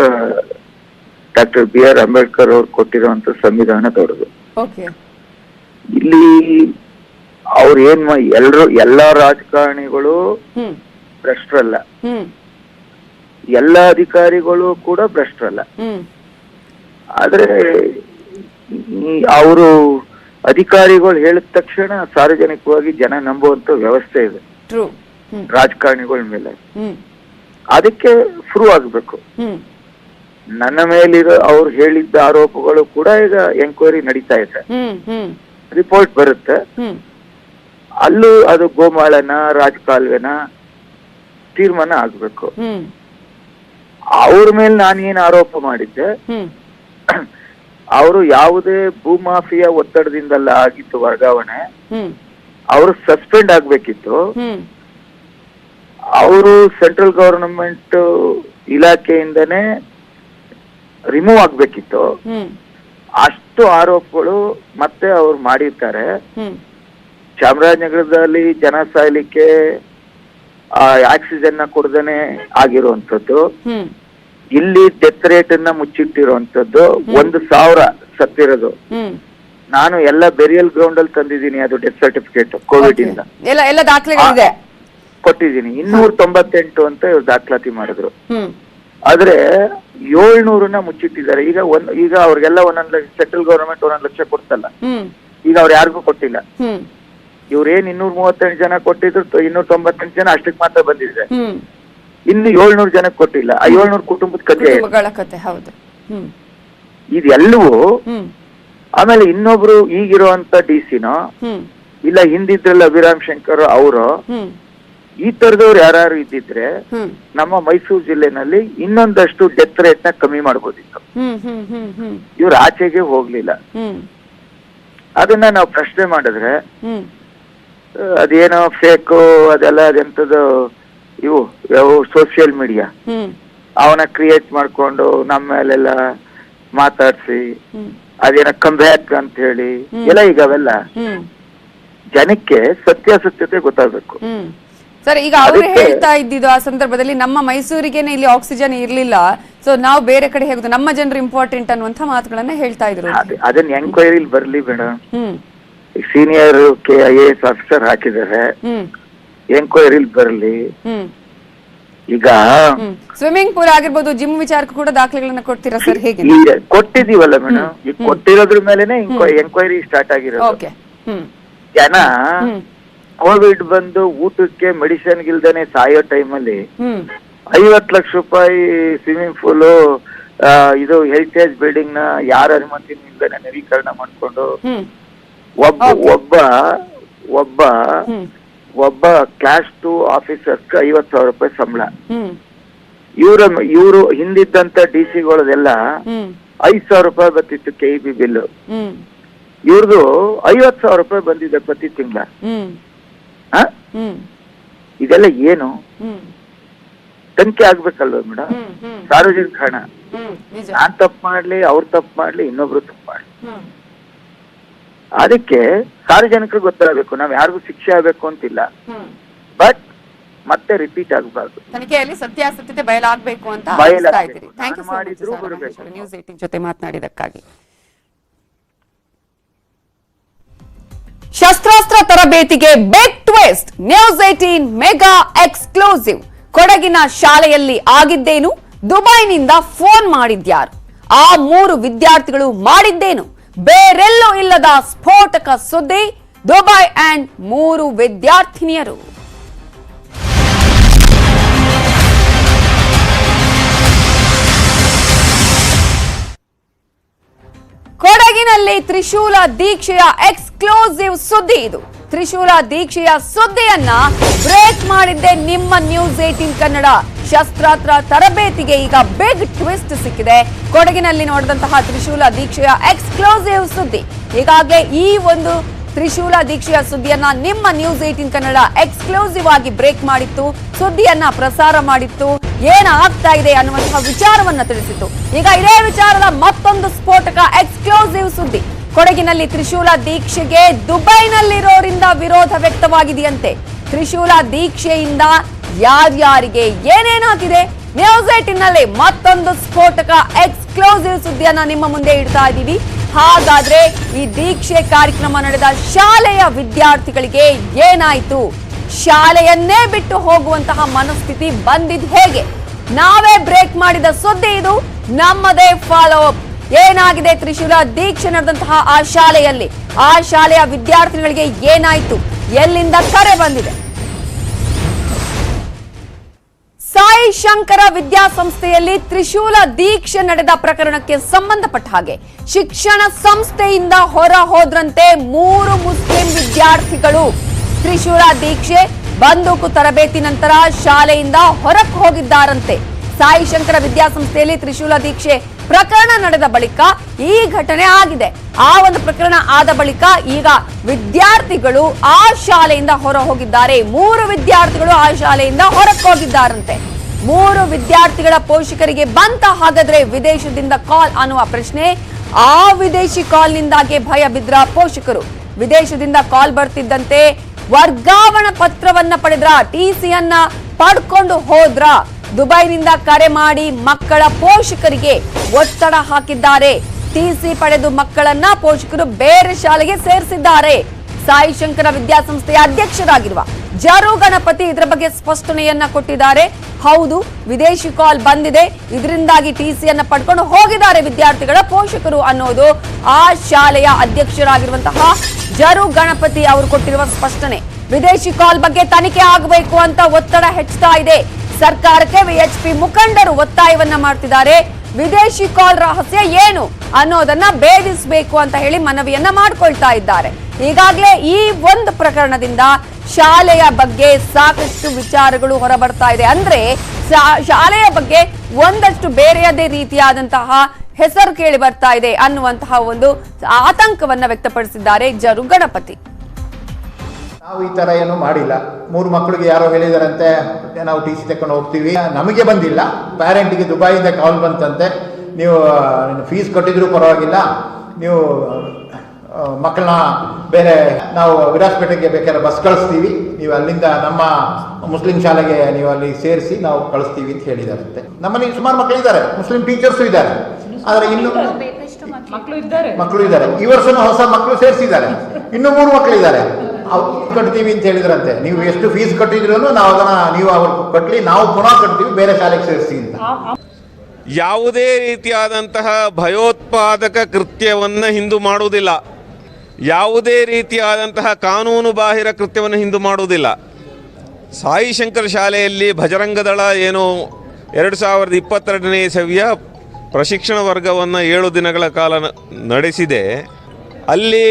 ಡಾಕ್ಟರ್ BR ಅಂಬೇಡ್ಕರ್ ಅವ್ರು ಕೊಟ್ಟಿರುವಂತ ಸಂವಿಧಾನ ದೊಡ್ಡದು. ಇಲ್ಲಿ ಅವ್ರು ಎಲ್ಲಾ ರಾಜಕಾರಣಿಗಳು ಭ್ರಷ್ಟರಲ್ಲ, ಎಲ್ಲ ಅಧಿಕಾರಿಗಳು ಕೂಡ ಭ್ರಷ್ಟರಲ್ಲ. ಆದ್ರೆ ಅವರು ಅಧಿಕಾರಿಗಳು ಹೇಳಿದ ತಕ್ಷಣ ಸಾರ್ವಜನಿಕವಾಗಿ ಜನ ನಂಬುವಂತ ವ್ಯವಸ್ಥೆ ಇದೆ ರಾಜಕಾರಣಿಗಳ ಮೇಲೆ. ಅದಕ್ಕೆ ಪ್ರೂವ್ ಆಗ್ಬೇಕು. ನನ್ನ ಮೇಲಿರೋ ಅವ್ರು ಹೇಳಿದ್ದ ಆರೋಪಗಳು ಕೂಡ ಈಗ ಎಂಕ್ವೈರಿ ನಡೀತಾ ಇದೆ, ರಿಪೋರ್ಟ್ ಬರುತ್ತೆ. ಅಲ್ಲೂ ಅದು ಗೋಮಾಳನ ರಾಜಕಾಲುವೆನ ತೀರ್ಮಾನ ಆಗ್ಬೇಕು. ಅವ್ರ ಮೇಲೆ ನಾನೇನ್ ಆರೋಪ ಮಾಡಿದ್ದೆ, ಅವರು ಯಾವುದೇ ಭೂಮಾಫಿಯಾ ಒತ್ತಡದಿಂದಲ್ಲ ಆಗಿತ್ತು ವರ್ಗಾವಣೆ, ಅವರು ಸಸ್ಪೆಂಡ್ ಆಗ್ಬೇಕಿತ್ತು, ಅವರು ಸೆಂಟ್ರಲ್ ಗವರ್ನಮೆಂಟ್ ಇಲಾಖೆಯಿಂದನೇ ರಿಮೂವ್ ಆಗ್ಬೇಕಿತ್ತು. ಅಷ್ಟು ಆರೋಪಗಳು ಮತ್ತೆ ಅವ್ರು ಮಾಡಿರ್ತಾರೆ. ಚಾಮರಾಜನಗರದಲ್ಲಿ ಜನ ಸಾಯ್ಲಿಕ್ಕೆ ಆಕ್ಸಿಜನ್ ನ ಕೊಡದೇನೆ ಆಗಿರುವಂತದ್ದು, ಇಲ್ಲಿ ಡೆತ್ ರೇಟ್ ಅನ್ನ ಮುಚ್ಚಿಟ್ಟಿರುವಂತದ್ದು, 1,000 ಸತ್ತಿರೋದು. ನಾನು ಎಲ್ಲ ಬೆರಿಯಲ್ ಗ್ರೌಂಡ್ ಅಲ್ಲಿ ತಂದಿದ್ದೀನಿ, ಅದು ಡೆತ್ ಸರ್ಟಿಫಿಕೇಟ್ ಕೋವಿಡ್ ಇಂದ ಕೊಟ್ಟಿದ್ದೀನಿ. 298 ಅಂತ ಇವ್ರು ದಾಖಲಾತಿ ಮಾಡಿದ್ರು. ಆದ್ರೆ 700ನ್ನ ಮುಚ್ಚಿಟ್ಟಿದ್ದಾರೆ. ಈಗ ಅವ್ರಿಗೆಲ್ಲ ಸೆಂಟ್ರಲ್ ಗವರ್ನಮೆಂಟ್ 1 ಲಕ್ಷ ಕೊಡ್ತಲ್ಲ, ಈಗ ಅವ್ರು ಯಾರಿಗೂ ಕೊಟ್ಟಿಲ್ಲ. ಇವ್ರೇನ್ 238 ಜನ ಕೊಟ್ಟಿದ್ರು, 298 ಜನ ಅಷ್ಟಕ್ಕೆ ಮಾತ್ರ ಬಂದಿದೆ. ಇನ್ನು 700 ಜನಕ್ಕೆ ಕೊಟ್ಟಿಲ್ಲ. ಆ 700 ಕುಟುಂಬದ ಕಥೆ ಇದೆಲ್ಲವೂ. ಆಮೇಲೆ ಇನ್ನೊಬ್ರು ಈಗಿರುವಂತ DC-ನೋ ಇಲ್ಲ ಹಿಂದಿದ್ರಲ್ಲ ಅಭಿರಾಮ್ ಶಂಕರ್ ಅವರು, ಈ ತರದವ್ರು ಯಾರು ಇದ್ದಿದ್ರೆ ನಮ್ಮ ಮೈಸೂರು ಜಿಲ್ಲೆನಲ್ಲಿ ಇನ್ನೊಂದಷ್ಟು ಡೆತ್ ರೇಟ್ ನ ಕಮ್ಮಿ ಮಾಡ್ಬೋದಿತ್ತು. ಇವ್ರು ಆಚೆಗೆ ಹೋಗ್ಲಿಲ್ಲ. ಅದನ್ನ ನಾವು ಪ್ರಶ್ನೆ ಮಾಡಿದ್ರೆ ಅದೇನೋ ಫೇಕು ಅದೆಲ್ಲ ಅದೆಂತದ್ದು ಇವು ಸೋಷಿಯಲ್ ಮೀಡಿಯಾ ಅವನ ಕ್ರಿಯೇಟ್ ಮಾಡ್ಕೊಂಡು ನಮ್ಮ ಮೇಲೆಲ್ಲ ಮಾತಾಡ್ಸಿ ಅದೇನೋ ಕಂಬ್ಯಾಕ್ ಅಂತ ಹೇಳಿ ಎಲ್ಲ ಈಗ ಅವೆಲ್ಲ ಜನಕ್ಕೆ ಸತ್ಯಾಸತ್ಯತೆ ಗೊತ್ತಾಗಬೇಕು. ಸರ್, ಈಗ ಅವರು ಹೇಳ್ತಾ ಇದ್ದಿದ್ದು ಆ ಸಂದರ್ಭದಲ್ಲಿ ನಮ್ಮ ಮೈಸೂರಿಗೇನೆ ಇಲ್ಲಿ ಆಕ್ಸಿಜನ್ ಇರ್ಲಿಲ್ಲ, ಸೊ ನಾವು ಬೇರೆ ಕಡೆ ಹೇಗುದು, ನಮ್ಮ ಜನರು ಇಂಪಾರ್ಟೆಂಟ್ ಅನ್ನುವಂತ ಮಾತುಗಳನ್ನ ಹೇಳ್ತಾ ಇದ್ರು. ಅದನ್ನ ಎಂಕ್ವೈರಿಲಿ ಬರ್ಲಿ ಮೇಡಮ್. ಸೀನಿಯರ್ IAS ಆಫೀಸರ್ ಹಾಕಿದ್ದಾರೆ, ಎಂಕ್ವೈರಿಲಿ ಬರ್ಲಿ. ಈಗ ಸ್ವಿಮ್ಮಿಂಗ್ ಪೂಲ್ ಆಗಿರ್ಬೋದು, ಜಿಮ್ ವಿಚಾರಕ್ಕೂ ಕೂಡ ದಾಖಲೆಗಳನ್ನ ಕೊಡ್ತೀರಾ ಸರ್? ಹೇಗೆ ಕೊಟ್ಟಿದೀವಲ್ಲ ಮೇಡಮ್, ಈಗ ಕೊಟ್ಟಿರೋದ್ರ ಮೇಲೆನೆ ಎಂಕ್ವೈರಿ ಸ್ಟಾರ್ಟ್ ಆಗಿರೋದು. ಜನ ಕೋವಿಡ್ ಬಂದು ಊಟಕ್ಕೆ ಮೆಡಿಸಿನ್ ಗಿಲ್ದೇನೆ ಸಾಯೋ ಟೈಮಲ್ಲಿ 50 ಲಕ್ಷ ರೂಪಾಯಿ ಸ್ವಿಮ್ಮಿಂಗ್ ಪೂಲು, ಇದು ಹೆರಿಟೇಜ್ ಬಿಲ್ಡಿಂಗ್ ನ ಯಾರ ಅನುಮತಿ ಇಲ್ದೇನೆ ನವೀಕರಣ ಮಾಡ್ಕೊಂಡು ಒಬ್ಬ ಕ್ಲಾಸ್ 2 ಆಫೀಸರ್ಸ್ 50,000 ರೂಪಾಯಿ ಸಂಬಳ. ಇವರು ಹಿಂದಿದ್ದಂತ DC-ಗಳದೆಲ್ಲ 5,000 ರೂಪಾಯಿ ಬರ್ತಿತ್ತು KEB ಬಿಲ್. ಇವ್ರದ್ದು 50,000 ರೂಪಾಯಿ ಬಂದಿದೆ ಪ್ರತಿ ತಿಂಗಳ. ಇದೆಲ್ಲ ಏನು ತನಿಖೆ ಆಗ್ಬೇಕಲ್ವ ಮೇಡಮ್? ಸಾರ್ವಜನಿಕ ಹಣ. ನಾನ್ ತಪ್ಪು ಮಾಡ್ಲಿ, ಅವ್ರು ತಪ್ಪು ಮಾಡ್ಲಿ, ಇನ್ನೊಬ್ರು ತಪ್ಪು ಮಾಡ್ಲಿ, ಅದಕ್ಕೆ ಸಾರ್ವಜನಿಕರಿಗೆ ಗೊತ್ತಾಗಬೇಕು. ನಾವ್ ಯಾರಿಗೂ ಶಿಕ್ಷೆ ಆಗ್ಬೇಕು ಅಂತಿಲ್ಲ, ಬಟ್ ಮತ್ತೆ ರಿಪೀಟ್ ಆಗಬಾರ್ದು. ತನಿಖೆಯಲ್ಲಿ ಸತ್ಯಾಸತ್ಯತೆ ಬಯಲಾಗಬೇಕು ಅಂತ ಬಯಲಾಗ್ಬೇಕು. Thank you so much news 18 ಜೊತೆ ಮಾತನಾಡಿದಕ್ಕಾಗಿ. ಶಸ್ತ್ರಾಸ್ತ್ರ ತರಬೇತಿಗೆ big twist, news 18 mega exclusive. ಕೊಡಗಿನ ಶಾಲೆಯಲ್ಲಿ ಆಗಿದ್ದೇನು? ದುಬೈನಿಂದ ಫೋನ್ ಮಾಡಿದ್ಯಾರು? ಆ 3 ವಿದ್ಯಾರ್ಥಿಗಳು ಮಾಡಿದ್ದೇನು? ಬೇರೆಲ್ಲೂ ಇಲ್ಲದ ಸ್ಫೋಟಕ ಸುದ್ದಿ, ದುಬೈ ಅಂಡ್ 3 ವಿದ್ಯಾರ್ಥಿನಿಯರು. ಕೊಡಗಿನಲ್ಲಿ ತ್ರಿಶೂಲ ದೀಕ್ಷೆಯ ಎಕ್ಸ್ಕ್ಲೂಸಿವ್ ಸುದ್ದಿ ಇದು. ತ್ರಿಶೂಲ ದೀಕ್ಷೆಯ ಸುದ್ದಿಯನ್ನ ಬ್ರೇಕ್ ಮಾಡಿದ್ದೆ ನಿಮ್ಮ ನ್ಯೂಸ್ 18 ಕನ್ನಡ. ಶಸ್ತ್ರಾಸ್ತ್ರ ತರಬೇತಿಗೆ ಈಗ ಬಿಗ್ ಟ್ವಿಸ್ಟ್ ಸಿಕ್ಕಿದೆ. ಕೊಡಗಿನಲ್ಲಿ ನೋಡಿದಂತಹ ತ್ರಿಶೂಲ ದೀಕ್ಷೆಯ ಎಕ್ಸ್ಕ್ಲೂಸಿವ್ ಸುದ್ದಿ. ಈಗಾಗಲೇ ಈ ಒಂದು ತ್ರಿಶೂಲ ದೀಕ್ಷೆಯ ಸುದ್ದಿಯನ್ನ ನಿಮ್ಮ ನ್ಯೂಸ್ 18 ಕನ್ನಡ ಎಕ್ಸ್ಕ್ಲೂಸಿವ್ ಆಗಿ ಬ್ರೇಕ್ ಮಾಡಿತ್ತು, ಸುದ್ದಿಯನ್ನ ಪ್ರಸಾರ ಮಾಡಿತ್ತು, ಏನಾಗ್ತಾ ಇದೆ ಅನ್ನುವಂತಹ ವಿಚಾರವನ್ನ ತಿಳಿಸಿತ್ತು. ಈಗ ಇದೇ ವಿಚಾರದ ಮತ್ತೊಂದು ಸ್ಫೋಟಕ ಎಕ್ಸ್ಕ್ಲೂಸಿವ್ ಸುದ್ದಿ. ಕೊಡಗಿನಲ್ಲಿ ತ್ರಿಶೂಲ ದೀಕ್ಷೆಗೆ ದುಬೈನಲ್ಲಿರೋರಿಂದ ವಿರೋಧ ವ್ಯಕ್ತವಾಗಿದೆಯಂತೆ. ತ್ರಿಶೂಲ ದೀಕ್ಷೆಯಿಂದ ಯಾರ್ಯಾರಿಗೆ ಏನೇನಾಗಿದೆ? ನ್ಯೂಸ್ 18 ನಲ್ಲಿ ಮತ್ತೊಂದು ಸ್ಫೋಟಕ ಎಕ್ಸ್ಕ್ಲೂಸಿವ್ ಸುದ್ದಿಯನ್ನ ನಿಮ್ಮ ಮುಂದೆ ಇಡ್ತಾ ಇದ್ದೀವಿ. ಹಾಗಾದ್ರೆ ಈ ದೀಕ್ಷೆ ಕಾರ್ಯಕ್ರಮ ನಡೆದ ಶಾಲೆಯ ವಿದ್ಯಾರ್ಥಿಗಳಿಗೆ ಏನಾಯ್ತು? ಶಾಲೆಯನ್ನೇ ಬಿಟ್ಟು ಹೋಗುವಂತಹ ಮನಸ್ಥಿತಿ ಬಂದಿದ್ ಹೇಗೆ? ನಾವೇ ಬ್ರೇಕ್ ಮಾಡಿದ ಸುದ್ದಿ ಇದು, ನಮ್ಮದೇ ಫಾಲೋ ಅಪ್. ಏನಾಗಿದೆ ತ್ರಿಶೂಲ ದೀಕ್ಷೆ ನಡೆದಂತಹ ಆ ಶಾಲೆಯಲ್ಲಿ? ಆ ಶಾಲೆಯ ವಿದ್ಯಾರ್ಥಿಗಳಿಗೆ ಏನಾಯ್ತು? ಎಲ್ಲಿಂದ ಕರೆ ಬಂದಿದೆ? ಸಾಯಿ ಶಂಕರ ವಿದ್ಯಾಸಂಸ್ಥೆಯಲ್ಲಿ ತ್ರಿಶೂಲ ದೀಕ್ಷೆ ನಡೆದ ಪ್ರಕರಣಕ್ಕೆ ಸಂಬಂಧಪಟ್ಟ ಹಾಗೆ ಶಿಕ್ಷಣ ಸಂಸ್ಥೆಯಿಂದ ಹೊರ ಹೋದ್ರಂತೆ 3 ಮುಸ್ಲಿಂ ವಿದ್ಯಾರ್ಥಿಗಳು. ತ್ರಿಶೂಲ ದೀಕ್ಷೆ ಬಂದೂಕು ತರಬೇತಿ ನಂತರ ಶಾಲೆಯಿಂದ ಹೊರಕ್ಕೆ ಹೋಗಿದ್ದಾರಂತೆ. ಸಾಯಿ ಶಂಕರ ವಿದ್ಯಾಸಂಸ್ಥೆಯಲ್ಲಿ ತ್ರಿಶೂಲ ದೀಕ್ಷೆ ಪ್ರಕರಣ ನಡೆದ ಬಳಿಕ ಈ ಘಟನೆ ಆಗಿದೆ. ಆ ಒಂದು ಪ್ರಕರಣ ಆದ ಬಳಿಕ ಈಗ ವಿದ್ಯಾರ್ಥಿಗಳು ಆ ಶಾಲೆಯಿಂದ ಹೊರ ಹೋಗಿದ್ದಾರೆ. 3 ವಿದ್ಯಾರ್ಥಿಗಳು ಆ ಶಾಲೆಯಿಂದ ಹೊರಕ್ಕೆ ಹೋಗಿದ್ದಾರಂತೆ. 3 ವಿದ್ಯಾರ್ಥಿಗಳ ಪೋಷಕರಿಗೆ ಬಂತ ಹಾಗಾದ್ರೆ ವಿದೇಶದಿಂದ ಕಾಲ್ ಅನ್ನುವ ಪ್ರಶ್ನೆ. ಆ ವಿದೇಶಿ ಕಾಲ್ನಿಂದಾಗಿ ಭಯ ಬಿದ್ರ ಪೋಷಕರು. ವಿದೇಶದಿಂದ ಕಾಲ್ ಬರ್ತಿದ್ದಂತೆ ವರ್ಗಾವಣಾ ಪತ್ರವನ್ನ ಪಡೆದ್ರ, TCಯನ್ನ ಪಡ್ಕೊಂಡು ಹೋದ್ರ. ದುಬೈನಿಂದ ಕರೆ ಮಾಡಿ ಮಕ್ಕಳ ಪೋಷಕರಿಗೆ ಒತ್ತಡ ಹಾಕಿದ್ದಾರೆ. TC ಪಡೆದು ಮಕ್ಕಳನ್ನ ಪೋಷಕರು ಬೇರೆ ಶಾಲೆಗೆ ಸೇರಿಸಿದ್ದಾರೆ. ಸಾಯಿ ಶಂಕರ ವಿದ್ಯಾಸಂಸ್ಥೆಯ ಅಧ್ಯಕ್ಷರಾಗಿರುವ ಜರು ಗಣಪತಿ ಇದರ ಬಗ್ಗೆ ಸ್ಪಷ್ಟನೆಯನ್ನ ಕೊಟ್ಟಿದ್ದಾರೆ. ಹೌದು, ವಿದೇಶಿ ಕಾಲ್ ಬಂದಿದೆ, ಇದರಿಂದಾಗಿ TCಯನ್ನ ಪಡ್ಕೊಂಡು ಹೋಗಿದ್ದಾರೆ ವಿದ್ಯಾರ್ಥಿಗಳ ಪೋಷಕರು ಅನ್ನೋದು ಆ ಶಾಲೆಯ ಅಧ್ಯಕ್ಷರಾಗಿರುವಂತಹ ಜರು ಗಣಪತಿ ಅವರು ಕೊಟ್ಟಿರುವ ಸ್ಪಷ್ಟನೆ. ವಿದೇಶಿ ಕಾಲ್ ಬಗ್ಗೆ ತನಿಖೆ ಆಗಬೇಕು ಅಂತ ಒತ್ತಡ ಹೆಚ್ಚುತ್ತಾ ಇದೆ. ಸರ್ಕಾರಕ್ಕೆ VHP ಮುಖಂಡರು ಒತ್ತಾಯವನ್ನ ಮಾಡ್ತಿದ್ದಾರೆ. ವಿದೇಶಿ ಕಾಲ್ ರಹಸ್ಯ ಏನು ಅನ್ನೋದನ್ನ ಭೇದಿಸಬೇಕು ಅಂತ ಹೇಳಿ ಮನವಿಯನ್ನ ಮಾಡ್ಕೊಳ್ತಾ ಇದ್ದಾರೆ. ಈಗಾಗಲೇ ಈ ಒಂದು ಪ್ರಕರಣದಿಂದ ಶಾಲೆಯ ಬಗ್ಗೆ ಸಾಕಷ್ಟು ವಿಚಾರಗಳು ಹೊರಬರ್ತಾ ಇದೆ. ಅಂದ್ರೆ ಶಾಲೆಯ ಬಗ್ಗೆ ಒಂದಷ್ಟು ಬೇರೆಯದೇ ರೀತಿಯಾದಂತಹ ಹೆಸರು ಕೇಳಿ ಬರ್ತಾ ಇದೆ ಅನ್ನುವಂತಹ ಒಂದು ಆತಂಕವನ್ನ ವ್ಯಕ್ತಪಡಿಸಿದ್ದಾರೆ ಜರು ಗಣಪತಿ. ನಾವು ಈ ತರ ಏನು ಮಾಡಿಲ್ಲ. 3 ಮಕ್ಕಳಿಗೆ ಯಾರೋ ಹೇಳಿದಾರಂತೆ ನಾವು TC ತಕೊಂಡು ಹೋಗ್ತೀವಿ, ನಮಗೆ ಬಂದಿಲ್ಲ, ಪ್ಯಾರೆಂಟಿಗೆ ದುಬೈಯಿಂದ ಕಾಲ್ ಬಂತಂತೆ, ನೀವು ಫೀಸ್ ಕಟ್ಟಿದ್ರು ಪರವಾಗಿಲ್ಲ, ನೀವು ಮಕ್ಕಳನ್ನ ಬೇರೆ ನಾವು ವಿರಾಜಪೇಟೆಗೆ ಬೇಕಾದ್ರೆ ಬಸ್ ಕಳಿಸ್ತೀವಿ, ನೀವು ಅಲ್ಲಿಂದ ನಮ್ಮ ಮುಸ್ಲಿಂ ಶಾಲೆಗೆ ನೀವು ಅಲ್ಲಿ ಸೇರಿಸಿ ನಾವು ಕಳಿಸ್ತೀವಿ ಅಂತ ಹೇಳಿದಾರಂತೆ. ನಮ್ಮಲ್ಲಿ ಸುಮಾರು ಮಕ್ಕಳಿದ್ದಾರೆ, ಮುಸ್ಲಿಂ ಟೀಚರ್ಸು ಇದ್ದಾರೆ, ಆದರೆ ಇನ್ನು ಮಕ್ಕಳು ಇದ್ದಾರೆ. ಈ ವರ್ಷನೂ ಹೊಸ ಮಕ್ಕಳು ಸೇರಿಸಿದ್ದಾರೆ, ಇನ್ನೂ 3 ಮಕ್ಕಳಿದ್ದಾರೆ. ಕಟ್ತೀವಿ ಅಂತ ಹೇಳಿದ್ರಂತೆ. ನೀವು ಎಷ್ಟು ಫೀಸ್ ಕಟ್ಟಿದ್ರು ನಾವು ಅದನ್ನ ನೀವು ಅವ್ರು ಕಟ್ಲಿ, ನಾವು ಪುನಃ ಕಟ್ತೀವಿ, ಬೇರೆ ಶಾಲೆಗೆ ಸೇರಿಸಿ ಅಂತ. ಯಾವುದೇ ರೀತಿಯಾದಂತಹ ಭಯೋತ್ಪಾದಕ ಕೃತ್ಯವನ್ನು ಹಿಂದೂ ಮಾಡುವುದಿಲ್ಲ, ಯಾವುದೇ ರೀತಿಯಾದಂತಹ ಕಾನೂನು ಬಾಹಿರ ಕೃತ್ಯವನ್ನು ಹಿಂದೂ ಮಾಡುವುದಿಲ್ಲ. ಸಾಯಿ ಶಂಕರ್ ಶಾಲೆಯಲ್ಲಿ ಭಜರಂಗದಳ ಏನು 2022ನೇ ಇಸವಿಯ ಪ್ರಶಿಕ್ಷಣ ವರ್ಗವನ್ನು 7 ದಿನಗಳ ಕಾಲ ನಡೆಸಿದೆ. ಅಲ್ಲಿ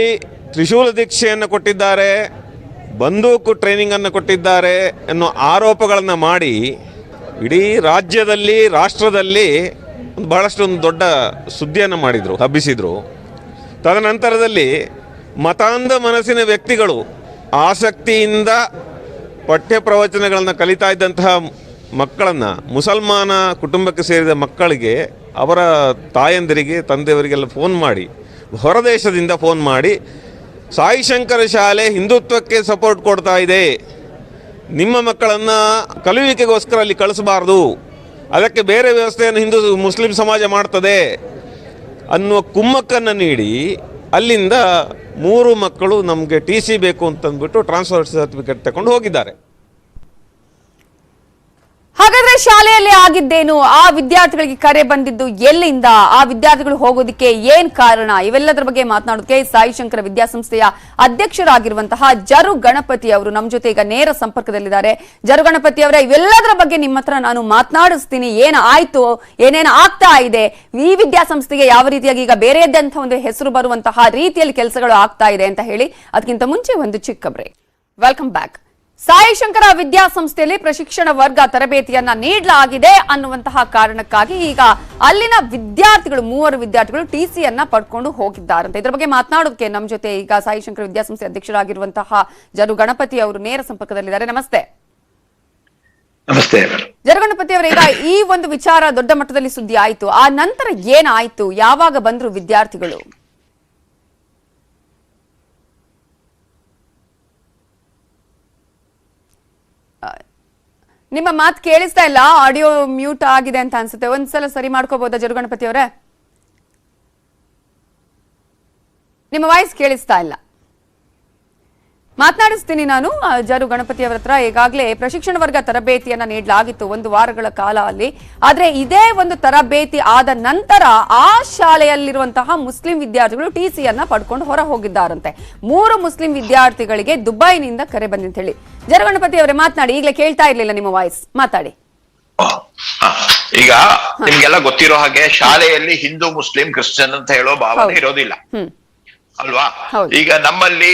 ತ್ರಿಶೂಲ ದೀಕ್ಷೆಯನ್ನು ಕೊಟ್ಟಿದ್ದಾರೆ, ಬಂದೂಕು ಟ್ರೈನಿಂಗನ್ನು ಕೊಟ್ಟಿದ್ದಾರೆ ಅನ್ನೋ ಆರೋಪಗಳನ್ನು ಮಾಡಿ ಇಡೀ ರಾಜ್ಯದಲ್ಲಿ, ರಾಷ್ಟ್ರದಲ್ಲಿ ಬಹಳಷ್ಟು ದೊಡ್ಡ ಸುದ್ದಿಯನ್ನು ಮಾಡಿದರು, ಹಬ್ಬಿಸಿದರು. ತದನಂತರದಲ್ಲಿ ಮತಾಂಧ ಮನಸ್ಸಿನ ವ್ಯಕ್ತಿಗಳು ಆಸಕ್ತಿಯಿಂದ ಪಠ್ಯ ಪ್ರವಚನಗಳನ್ನು ಕಲಿತಾ ಇದ್ದಂತಹ ಮಕ್ಕಳನ್ನು, ಮುಸಲ್ಮಾನ ಕುಟುಂಬಕ್ಕೆ ಸೇರಿದ ಮಕ್ಕಳಿಗೆ ಅವರ ತಾಯಂದಿರಿಗೆ, ತಂದೆಯವರಿಗೆಲ್ಲ ಫೋನ್ ಮಾಡಿ, ಹೊರದೇಶದಿಂದ ಫೋನ್ ಮಾಡಿ, ಸಾಯಿ ಶಂಕರ ಶಾಲೆ ಹಿಂದುತ್ವಕ್ಕೆ ಸಪೋರ್ಟ್ ಕೊಡ್ತಾ ಇದೆ, ನಿಮ್ಮ ಮಕ್ಕಳನ್ನು ಕಲಿಯುವಿಕೆಗೋಸ್ಕರ ಅಲ್ಲಿ ಕಳಿಸಬಾರ್ದು, ಅದಕ್ಕೆ ಬೇರೆ ವ್ಯವಸ್ಥೆಯನ್ನು ಮುಸ್ಲಿಂ ಸಮಾಜ ಮಾಡ್ತದೆ ಅನ್ನುವ ಕುಮ್ಮಕ್ಕನ್ನು ನೀಡಿ ಅಲ್ಲಿಂದ 3 ಮಕ್ಕಳು ನಮಗೆ TC ಬೇಕು ಅಂತಂದ್ಬಿಟ್ಟು ಟ್ರಾನ್ಸ್ಫರ್ ಸರ್ಟಿಫಿಕೇಟ್ ತಗೊಂಡು ಹೋಗಿದ್ದಾರೆ. ಹಾಗಾದ್ರೆ ಶಾಲೆಯಲ್ಲಿ ಆಗಿದ್ದೇನು? ಆ ವಿದ್ಯಾರ್ಥಿಗಳಿಗೆ ಕರೆ ಬಂದಿದ್ದು ಎಲ್ಲಿಂದ? ಆ ವಿದ್ಯಾರ್ಥಿಗಳು ಹೋಗೋದಕ್ಕೆ ಏನ್ ಕಾರಣ? ಇವೆಲ್ಲದರ ಬಗ್ಗೆ ಮಾತನಾಡೋದಕ್ಕೆ ಸಾಯಿ ಶಂಕರ ವಿದ್ಯಾಸಂಸ್ಥೆಯ ಅಧ್ಯಕ್ಷರಾಗಿರುವಂತಹ ಜರು ಗಣಪತಿ ಅವರು ನಮ್ಮ ಜೊತೆ ಈಗ ನೇರ ಸಂಪರ್ಕದಲ್ಲಿದ್ದಾರೆ. ಜರು ಗಣಪತಿ ಅವರೇ, ಇವೆಲ್ಲದರ ಬಗ್ಗೆ ನಿಮ್ಮ ಹತ್ರ ನಾನು ಮಾತನಾಡಿಸ್ತೀನಿ. ಏನಾಯ್ತು, ಏನೇನು ಆಗ್ತಾ ಇದೆ, ಈ ವಿದ್ಯಾಸಂಸ್ಥೆಗೆ ಯಾವ ರೀತಿಯಾಗಿ ಈಗ ಬೇರೆಯದ್ದಂತಹ ಒಂದು ಹೆಸರು ಬರುವಂತಹ ರೀತಿಯಲ್ಲಿ ಕೆಲಸಗಳು ಆಗ್ತಾ ಇದೆ ಅಂತ ಹೇಳಿ, ಅದಕ್ಕಿಂತ ಮುಂಚೆ ಒಂದು ಚಿಕ್ಕ break. Welcome back. Sai Shankara ವಿದ್ಯಾಸಂಸ್ಥೆಯಲ್ಲಿ ಪ್ರಶಿಕ್ಷಣ ವರ್ಗ ತರಬೇತಿಯನ್ನ ನೀಡಲಾಗಿದೆ ಅನ್ನುವಂತಹ ಕಾರಣಕ್ಕಾಗಿ ಈಗ ಅಲ್ಲಿನ ವಿದ್ಯಾರ್ಥಿಗಳು 3 ವಿದ್ಯಾರ್ಥಿಗಳು TCಯನ್ನ ಪಡ್ಕೊಂಡು ಹೋಗಿದ್ದಾರಂತೆ. ಇದರ ಬಗ್ಗೆ ಮಾತನಾಡೋದಕ್ಕೆ ನಮ್ಮ ಜೊತೆ ಈಗ ಸಾಯಿ ಶಂಕರ ವಿದ್ಯಾಸಂಸ್ಥೆ ಅಧ್ಯಕ್ಷರಾಗಿರುವಂತಹ ಜರು ಗಣಪತಿ ಅವರು ನೇರ ಸಂಪರ್ಕದಲ್ಲಿದ್ದಾರೆ. ನಮಸ್ತೆ. ನಮಸ್ತೆ. ಜರು ಗಣಪತಿ ಅವರೇ, ಈಗ ಈ ಒಂದು ವಿಚಾರ ದೊಡ್ಡ ಮಟ್ಟದಲ್ಲಿ ಸುದ್ದಿ ಆಯ್ತು, ಆ ನಂತರ ಏನಾಯ್ತು? ಯಾವಾಗ ಬಂದ್ರು ವಿದ್ಯಾರ್ಥಿಗಳು? ನಿಮ್ಮ ಮಾತು ಕೇಳಿಸ್ತಾ ಇಲ್ಲ, ಆಡಿಯೋ ಮ್ಯೂಟ್ ಆಗಿದೆ ಅಂತ ಅನ್ಸುತ್ತೆ. ಒಂದ್ಸಲ ಸರಿ ಮಾಡ್ಕೋಬಹುದಾ ಜರು ಗಣಪತಿ ಅವರೇ? ನಿಮ್ಮ ವಾಯ್ಸ್ ಕೇಳಿಸ್ತಾ ಇಲ್ಲ. ಮಾತನಾಡಿಸ್ತೀನಿ ನಾನು ಜರು ಗಣಪತಿ ಅವರ ಹತ್ರ. ಈಗಾಗಲೇ ಪ್ರಶಿಕ್ಷಣ ವರ್ಗ ತರಬೇತಿಯನ್ನ ನೀಡಲಾಗಿತ್ತು 1 ವಾರಗಳ ಕಾಲ ಅಲ್ಲಿ. ಆದ್ರೆ ಇದೇ ಒಂದು ತರಬೇತಿ ಆದ ನಂತರ ಆ ಶಾಲೆಯಲ್ಲಿರುವಂತಹ ಮುಸ್ಲಿಂ ವಿದ್ಯಾರ್ಥಿಗಳು TCಯನ್ನ ಪಡ್ಕೊಂಡು ಹೊರ ಹೋಗಿದ್ದಾರಂತೆ. 3 ಮುಸ್ಲಿಂ ವಿದ್ಯಾರ್ಥಿಗಳಿಗೆ ದುಬೈನಿಂದ ಕರೆ ಬಂದಂತ ಹೇಳಿ. ಜರು ಗಣಪತಿ ಅವರೇ ಮಾತನಾಡಿ, ಈಗಲೇ ಕೇಳ್ತಾ ಇರ್ಲಿಲ್ಲ ನಿಮ್ಮ ವಾಯ್ಸ್, ಮಾತಾಡಿ. ಈಗ ನಿಮ್ಗೆಲ್ಲ ಗೊತ್ತಿರೋ ಹಾಗೆ ಶಾಲೆಯಲ್ಲಿ ಹಿಂದೂ, ಮುಸ್ಲಿಂ, ಕ್ರಿಶ್ಚಿಯನ್ ಅಂತ ಹೇಳೋ ಭಾವನೆ ಇರೋದಿಲ್ಲ ಅಲ್ವಾ? ಈಗ ನಮ್ಮಲ್ಲಿ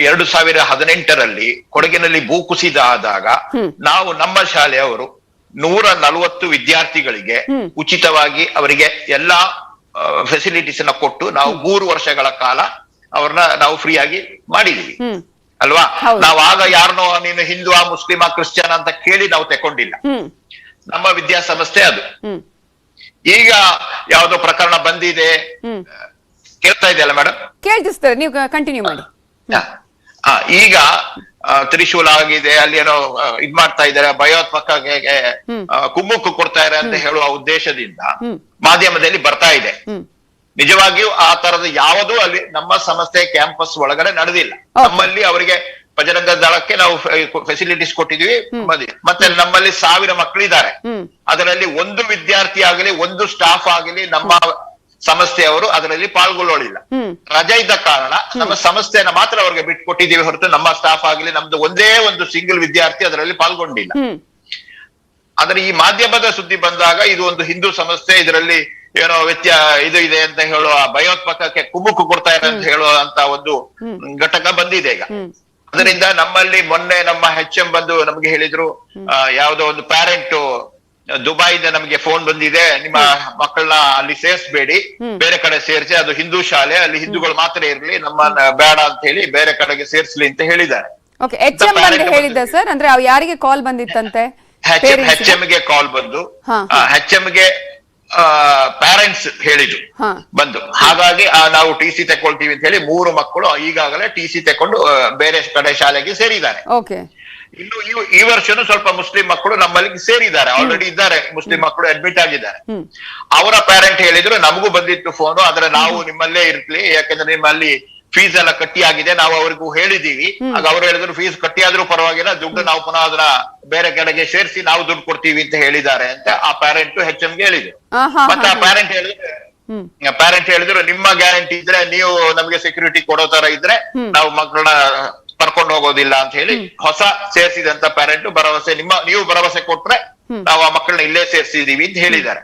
2018ರಲ್ಲಿ ಕೊಡಗಿನಲ್ಲಿ ಭೂಕುಸಿತ ಆದಾಗ ನಾವು ನಮ್ಮ ಶಾಲೆಯವರು 140 ವಿದ್ಯಾರ್ಥಿಗಳಿಗೆ ಉಚಿತವಾಗಿ ಅವರಿಗೆ ಎಲ್ಲಾ ಫೆಸಿಲಿಟೀಸ್ ಅನ್ನ ಕೊಟ್ಟು ನಾವು 3 ವರ್ಷಗಳ ಕಾಲ ಅವ್ರನ್ನ ನಾವು ಫ್ರೀ ಆಗಿ ಮಾಡಿದೀವಿ ಅಲ್ವಾ? ನಾವ್ ಆಗ ಯಾರನ್ನೋ ನೀನು ಹಿಂದೂ, ಮುಸ್ಲಿಮ, ಕ್ರಿಶ್ಚಿಯನ್ ಅಂತ ಕೇಳಿ ನಾವು ತಕೊಂಡಿಲ್ಲ. ನಮ್ಮ ವಿದ್ಯಾಸಂಸ್ಥೆ ಅದು. ಈಗ ಯಾವ್ದೋ ಪ್ರಕರಣ ಬಂದಿದೆ, ಕೇಳ್ತಾ ಇದೆಯಲ್ಲ ಮೇಡಮ್? ಕೇಳ್ತಿಸ್ತಾರೆ, ನೀವು ಕಂಟಿನ್ಯೂ ಮಾಡಿ. ಈಗ ತ್ರಿಶೂಲ ಆಗಿದೆ, ಅಲ್ಲಿ ಏನೋ ಇದ್ ಮಾಡ್ತಾ ಇದ್ದಾರೆ, ಭಯೋತ್ಪಾದಕಗೆ ಕುಮ್ಮಕ್ಕು ಕೊಡ್ತಾ ಇದ್ದಾರೆ ಅಂತ ಹೇಳುವ ಉದ್ದೇಶದಿಂದ ಮಾಧ್ಯಮದಲ್ಲಿ ಬರ್ತಾ ಇದೆ. ನಿಜವಾಗಿಯೂ ಆ ತರದ ಯಾವುದೂ ಅಲ್ಲಿ ನಮ್ಮ ಸಂಸ್ಥೆ ಕ್ಯಾಂಪಸ್ ಒಳಗಡೆ ನಡೆದಿಲ್ಲ. ನಮ್ಮಲ್ಲಿ ಅವರಿಗೆ ಬಜರಂಗ ದಳಕ್ಕೆ ನಾವು ಫೆಸಿಲಿಟೀಸ್ ಕೊಟ್ಟಿದ್ವಿ. ಮತ್ತೆ ನಮ್ಮಲ್ಲಿ 1000 ಮಕ್ಕಳಿದ್ದಾರೆ. ಅದರಲ್ಲಿ 1 ವಿದ್ಯಾರ್ಥಿ ಆಗಲಿ, 1 ಸ್ಟಾಫ್ ಆಗಲಿ ನಮ್ಮ ಸಂಸ್ಥೆಯವರು ಅದರಲ್ಲಿ ಪಾಲ್ಗೊಳ್ಳಲಿಲ್ಲ. ರಜೆ ಇದ್ದ ಕಾರಣ ನಮ್ಮ ಸಂಸ್ಥೆಯನ್ನ ಮಾತ್ರ ಅವ್ರಿಗೆ ಬಿಟ್ಕೊಟ್ಟಿದ್ದೀವಿ ಹೊರತು ನಮ್ಮ ಸ್ಟಾಫ್ ಆಗಲಿ ನಮ್ದು ಒಂದೇ ಒಂದು ಸಿಂಗಲ್ ವಿದ್ಯಾರ್ಥಿ ಅದರಲ್ಲಿ ಪಾಲ್ಗೊಂಡಿಲ್ಲ. ಆದ್ರೆ ಈ ಮಾಧ್ಯಮದ ಸುದ್ದಿ ಬಂದಾಗ ಇದು ಒಂದು ಹಿಂದೂ ಸಂಸ್ಥೆ, ಇದರಲ್ಲಿ ಏನೋ ಇದು ಇದೆ ಅಂತ ಹೇಳುವ, ಭಯೋತ್ಪಾದಕಕ್ಕೆ ಕುಮ್ಮಕ್ಕು ಕೊಡ್ತಾ ಇದೆ ಅಂತ ಹೇಳುವಂತ ಒಂದು ಘಟಕ ಬಂದಿದೆ ಈಗ. ಅದರಿಂದ ನಮ್ಮಲ್ಲಿ ಮೊನ್ನೆ ನಮ್ಮ HM ಬಂದು ನಮ್ಗೆ ಹೇಳಿದ್ರು, ಯಾವ್ದೋ ಒಂದು ಪ್ಯಾರೆಂಟ್ ದುಬೈಯಿಂದ ನಮಗೆ ಫೋನ್ ಬಂದಿದೆ, ನಿಮ್ಮ ಮಕ್ಕಳನ್ನ ಅಲ್ಲಿ ಸೇರಿಸಬೇಡಿ, ಬೇರೆ ಕಡೆ ಸೇರಿಸಿ, ಅದು ಹಿಂದೂ ಶಾಲೆ, ಅಲ್ಲಿ ಹಿಂದೂಗಳು ಮಾತ್ರ ಇರ್ಲಿ, ನಮ್ಮನ್ನ ಬೇಡ ಅಂತ ಹೇಳಿ ಬೇರೆ ಕಡೆಗೆ ಸೇರಿಸ್ಲಿ ಅಂತ ಹೇಳಿದ್ದಾರೆ. ಹೇಳಿದ್ದೆ ಸರ್, ಅಂದ್ರೆ ಯಾರಿಗೆ ಕಾಲ್ ಬಂದಿತ್ತಂತೆ? HM ಗೆ ಕಾಲ್ ಬಂದು HM ಗೆ ಪ್ಯಾರೆಂಟ್ಸ್ ಹೇಳಿದ್ರು ಬಂದು, ಹಾಗಾಗಿ ನಾವು TC ತಕೊಳ್ತೀವಿ ಅಂತ ಹೇಳಿ 3 ಮಕ್ಕಳು ಈಗಾಗಲೇ TC ತಕೊಂಡು ಬೇರೆ ಕಡೆ ಶಾಲೆಗೆ ಸೇರಿದ್ದಾರೆ. ಇನ್ನು ಈ ವರ್ಷನೂ ಸ್ವಲ್ಪ ಮುಸ್ಲಿಂ ಮಕ್ಕಳು ನಮ್ಮಲ್ಲಿ ಸೇರಿದ್ದಾರೆ, ಆಲ್ರೆಡಿ ಇದ್ದಾರೆ ಮುಸ್ಲಿಂ ಮಕ್ಕಳು ಅಡ್ಮಿಟ್ ಆಗಿದ್ದಾರೆ. ಅವರ ಪ್ಯಾರೆಂಟ್ ಹೇಳಿದ್ರು ನಮಗೂ ಬಂದಿತ್ತು ಫೋನು, ಆದ್ರೆ ನಾವು ನಿಮ್ಮಲ್ಲೇ ಇರ್ಲಿ, ಯಾಕಂದ್ರೆ ನಿಮ್ಮಲ್ಲಿ ಫೀಸ್ ಎಲ್ಲ ಕಟ್ಟಿ ಆಗಿದೆ, ನಾವು ಅವ್ರಿಗೂ ಹೇಳಿದೀವಿ. ಆಗ ಅವ್ರು ಹೇಳಿದ್ರು ಫೀಸ್ ಕಟ್ಟಿ ಆದ್ರೂ ಪರವಾಗಿಲ್ಲ, ದುಡ್ಡು ನಾವು ಪುನಃ ಅದನ್ನ ಬೇರೆ ಕಡೆಗೆ ಸೇರಿಸಿ ನಾವು ದುಡ್ಡು ಕೊಡ್ತೀವಿ ಅಂತ ಹೇಳಿದ್ದಾರೆ ಅಂತ ಆ ಪ್ಯಾರೆಂಟ್ HM ಗೆ ಹೇಳಿದ್ರು. ಮತ್ತೆ ಆ ಪ್ಯಾರೆಂಟ್ ಹೇಳಿದ್ರು ನಿಮ್ಮ ಗ್ಯಾರಂಟಿ ಇದ್ರೆ, ನೀವು ನಮ್ಗೆ ಸೆಕ್ಯೂರಿಟಿ ಕೊಡೋ ತರ ಇದ್ರೆ ನಾವು ಮಕ್ಕಳನ್ನ ಕರ್ಕೊಂಡು ಹೋಗೋದಿಲ್ಲ ಅಂತ ಹೇಳಿ ಹೊಸ ಸೇರಿಸಿದಂತ ಪ್ಯಾರೆಂಟ್ ಭರವಸೆ, ನೀವು ಭರವಸೆ ಕೊಟ್ರೆ ನಾವು ಆ ಮಕ್ಕಳನ್ನ ಇಲ್ಲೇ ಸೇರಿಸಿದೀವಿ ಅಂತ ಹೇಳಿದ್ದಾರೆ.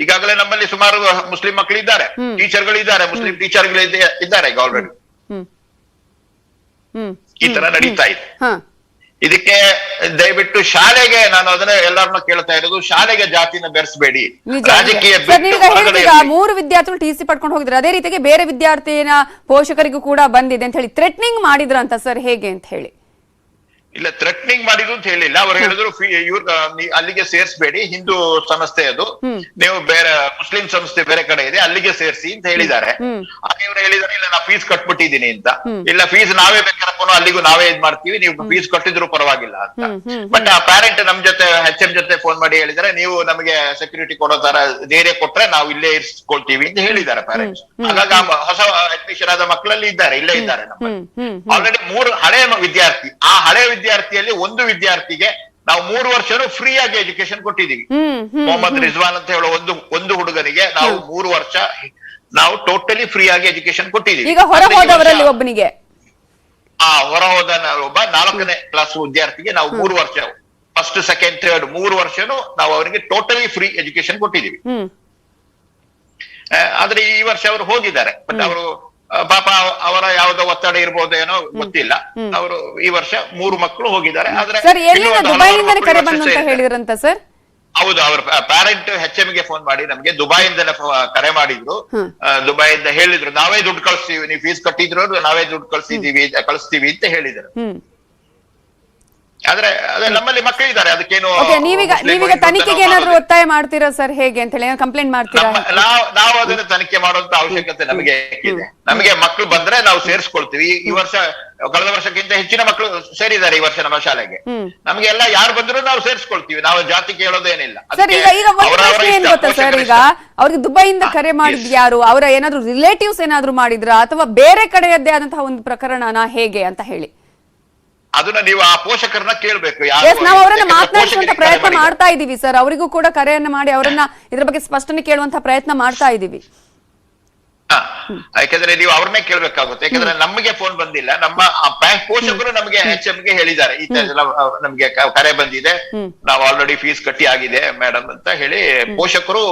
ಈಗಾಗಲೇ ನಮ್ಮಲ್ಲಿ ಸುಮಾರು ಮುಸ್ಲಿಂ ಮಕ್ಕಳಿದ್ದಾರೆ, ಟೀಚರ್ಗಳಿದ್ದಾರೆ, ಮುಸ್ಲಿಂ ಟೀಚರ್ಗಳು ಇದ್ದಾರೆ ಈಗ ಆಲ್ರೆಡಿ. ಈ ತರ ನಡೀತಾ ಇದೆ. ಇದಕ್ಕೆ ದಯವಿಟ್ಟು ಶಾಲೆಗೆ, ನಾನು ಅದನ್ನ ಎಲ್ಲರನ್ನ ಕೇಳ್ತಾ ಇರೋದು, ಶಾಲೆಗೆ ಜಾತಿನ ಬೆರೆಸಬೇಡಿ, ರಾಜಕೀಯ 3 ವಿದ್ಯಾರ್ಥಿಗಳು TC ಪಡ್ಕೊಂಡು ಹೋಗಿದ್ರೆ, ಅದೇ ರೀತಿಗೆ ಬೇರೆ ವಿದ್ಯಾರ್ಥಿನ ಪೋಷಕರಿಗೂ ಕೂಡ ಬಂದಿದೆ ಅಂತ ಹೇಳಿ ಥ್ರೆಟ್ನಿಂಗ್ ಮಾಡಿದ್ರಂತ ಸರ್, ಹೇಗೆ ಅಂತ ಹೇಳಿ? ಇಲ್ಲ, ಥ್ರೆಟ್ನಿಂಗ್ ಮಾಡಿದ್ರು ಅಂತ ಹೇಳಿಲ್ಲ. ಅವ್ರು ಹೇಳಿದ್ರು ಅಲ್ಲಿಗೆ ಸೇರ್ಸ್ಬೇಡಿ, ಹಿಂದೂ ಸಂಸ್ಥೆ ಅದು, ನೀವು ಬೇರೆ ಮುಸ್ಲಿಂ ಸಂಸ್ಥೆ ಬೇರೆ ಕಡೆ ಇದೆ ಅಲ್ಲಿಗೆ ಸೇರ್ಸಿ ಅಂತ ಹೇಳಿದ್ದಾರೆ. ಹಾಗೆ ಇವ್ರು ಹೇಳಿದಾರೆ ಇಲ್ಲ ನಾ ಫೀಸ್ ಕಟ್ಬಿಟ್ಟಿದ್ದೀನಿ ಅಂತ. ಇಲ್ಲ, ಫೀಸ್ ನಾವೇ ಬೇಕಾದ್ರೆ ಅಲ್ಲಿಗೂ ನಾವೇ ಇದ್ ಮಾಡ್ತೀವಿ, ನೀವು ಫೀಸ್ ಕಟ್ಟಿದ್ರು ಪರವಾಗಿಲ್ಲ ಅಂತ. ಬಟ್ ಆ ಪ್ಯಾರೆಂಟ್ ನಮ್ ಜೊತೆ HM ಜೊತೆ ಫೋನ್ ಮಾಡಿ ಹೇಳಿದ್ದಾರೆ, ನೀವು ನಮಗೆ ಸೆಕ್ಯೂರಿಟಿ ಕೊಡೋ ತರ ಧೈರ್ಯ ಕೊಟ್ರೆ ನಾವು ಇಲ್ಲೇ ಇರಿಸ್ಕೊಳ್ತೀವಿ ಅಂತ ಹೇಳಿದ್ದಾರೆ ಪ್ಯಾರೆಂಟ್ಸ್. ಹಾಗಾಗಿ ಹೊಸ ಅಡ್ಮಿಷನ್ ಆದ ಮಕ್ಕಳಲ್ಲಿ ಇದ್ದಾರೆ, ಇಲ್ಲೇ ಇದ್ದಾರೆ ನಮ್ಮಲ್ಲಿ ಆಲ್ರೆಡಿ 3 ಹಳೆ ವಿದ್ಯಾರ್ಥಿ. ಆ ಹಳೆ ವಿದ್ಯಾರ್ಥಿಯಲ್ಲಿ ಒಂದು ವಿದ್ಯಾರ್ಥಿಗೆ ನಾವು 3 ವರ್ಷನೂ ಫ್ರೀ ಆಗಿ ಎಜುಕೇಶನ್ ಕೊಟ್ಟಿದೀವಿ. ಮೊಹಮ್ಮದ್ ರಿಜ್ವಾನ್ ಅಂತ ಹೇಳೋ ಒಂದು ಹುಡುಗನಿಗೆ ನಾವು 3 ವರ್ಷ ನಾವು ಟೋಟಲಿ ಫ್ರೀ ಆಗಿ ಎಜುಕೇಶನ್ ಕೊಟ್ಟಿದೀವಿ. ಈಗ ಹೊರ ಹೋದವರಲ್ಲಿ ಒಬ್ಬನಿಗೆ, ಹೊರ ಹೋದ ಒಬ್ಬ 4ನೇ ಕ್ಲಾಸ್ ವಿದ್ಯಾರ್ಥಿಗೆ ನಾವು 3 ವರ್ಷ, ಫಸ್ಟ್ ಸೆಕೆಂಡ್ ಥರ್ಡ್ 3 ವರ್ಷನೂ ನಾವು ಅವರಿಗೆ ಟೋಟಲಿ ಫ್ರೀ ಎಜುಕೇಶನ್ ಕೊಟ್ಟಿದೀವಿ. ಆದ್ರೆ ಈ ವರ್ಷ ಅವರು ಹೋಗಿದ್ದಾರೆ, ಬಟ್ ಅವರು ಪಾಪ ಅವರ ಯಾವ್ದೋ ಒತ್ತಡ ಇರ್ಬೋದೇನೋ ಗೊತ್ತಿಲ್ಲ. ಅವರು ಈ ವರ್ಷ 3 ಮಕ್ಕಳು ಹೋಗಿದ್ದಾರೆ. ಆದ್ರೆ ಕರೆ ಬಂದಂತ ಹೇಳಿದ್ರಂತ ಸರ್? ಹೌದು, ಅವ್ರ ಪ್ಯಾರೆಂಟ್ HM ಗೆ ಫೋನ್ ಮಾಡಿ ನಮ್ಗೆ ದುಬೈಯಿಂದ ಕರೆ ಮಾಡಿದ್ರು. ದುಬೈಯಿಂದ ಹೇಳಿದ್ರು ನಾವೇ ದುಡ್ಡು ಕಳಿಸ್ತೀವಿ, ನೀವು ಫೀಸ್ ಕಟ್ಟಿದ್ರು ನಾವೇ ದುಡ್ಡು ಕಳಿಸ್ತೀವಿ ಅಂತ ಹೇಳಿದ್ರು. ಆದ್ರೆ ಅದೇ ನಮ್ಮಲ್ಲಿ ಮಕ್ಕಳಿದ್ದಾರೆ, ಅದಕ್ಕೇನು. ನೀವೀಗ ತನಿಖೆಗೆ ಏನಾದ್ರು ಒತ್ತಾಯ ಮಾಡ್ತೀರಾ ಸರ್, ಹೇಗೆ ಅಂತ ಹೇಳಿ ಕಂಪ್ಲೇಂಟ್ ಮಾಡ್ತೀರಾ? ನಾವು ಅದನ್ನ ತನಿಖೆ ಮಾಡುವಂತ ಅವಶ್ಯಕತೆ ನಮಗೆ ಇದೆ. ನಮಗೆ ಮಕ್ಕಳು ಬಂದ್ರೆ ನಾವು ಸೇರಿಸ್ಕೊಳ್ತೀವಿ. ಈ ವರ್ಷ ಕಳೆದ ವರ್ಷಕ್ಕಿಂತ ಹೆಚ್ಚಿನ ಮಕ್ಕಳು ಸೇರಿದ್ದಾರೆ ಈ ವರ್ಷ ನಮ್ಮ ಶಾಲೆಗೆ. ನಮ್ಗೆ ಎಲ್ಲ ಯಾರು ಬಂದ್ರು ನಾವು ಸೇರಿಸ್ಕೊಳ್ತೀವಿ, ನಾವು ಜಾತಿ ಕೇಳೋದೇನಿಲ್ಲ. ಸರ್, ಈಗ ಏನ್ ಗೊತ್ತಾ ಸರ್, ಈಗ ಅವ್ರಿಗೆ ದುಬೈಯಿಂದ ಕರೆ ಮಾಡಿದ್ ಯಾರು? ಅವರ ಏನಾದ್ರು ರಿಲೇಟಿವ್ಸ್ ಏನಾದ್ರು ಮಾಡಿದ್ರ, ಅಥವಾ ಬೇರೆ ಕಡೆಯದ್ದೇ ಆದಂತಹ ಒಂದು ಪ್ರಕರಣನ, ಹೇಗೆ ಅಂತ ಹೇಳಿ? ಅದನ್ನ ನೀವು ಆ ಪೋಷಕರನ್ನ ಕೇಳ್ಬೇಕು. ನಾವು ಅವರನ್ನ ಮಾತನಾಡಿಸುವಂತ ಪ್ರಯತ್ನ ಮಾಡ್ತಾ ಇದೀವಿ ಸರ್, ಅವರಿಗೂ ಕೂಡ ಕರೆಯನ್ನ ಮಾಡಿ ಅವರನ್ನ ಇದ್ರ ಬಗ್ಗೆ ಸ್ಪಷ್ಟನೆ ಕೇಳುವಂತ ಪ್ರಯತ್ನ ಮಾಡ್ತಾ ಇದೀವಿ. ಯಾಕಂದ್ರೆ ನೀವು ಅವ್ರನ್ನೇ ಕೇಳ್ಬೇಕಾಗುತ್ತೆ, ಯಾಕಂದ್ರೆ ನಮಗೆ ಫೋನ್ ಬಂದಿಲ್ಲ. ನಮ್ಮ ಪೋಷಕರು ನಮಗೆ HM ಗೆ ಹೇಳಿದ್ದಾರೆ, ಈ ತರ ನಮ್ಗೆ ಕರೆ ಬಂದಿದೆ, ನಾವು ಆಲ್ರೆಡಿ ಫೀಸ್ ಕಟ್ಟಿ ಆಗಿದೆ ಮೇಡಮ್ ಅಂತ ಹೇಳಿ ಪೋಷಕರು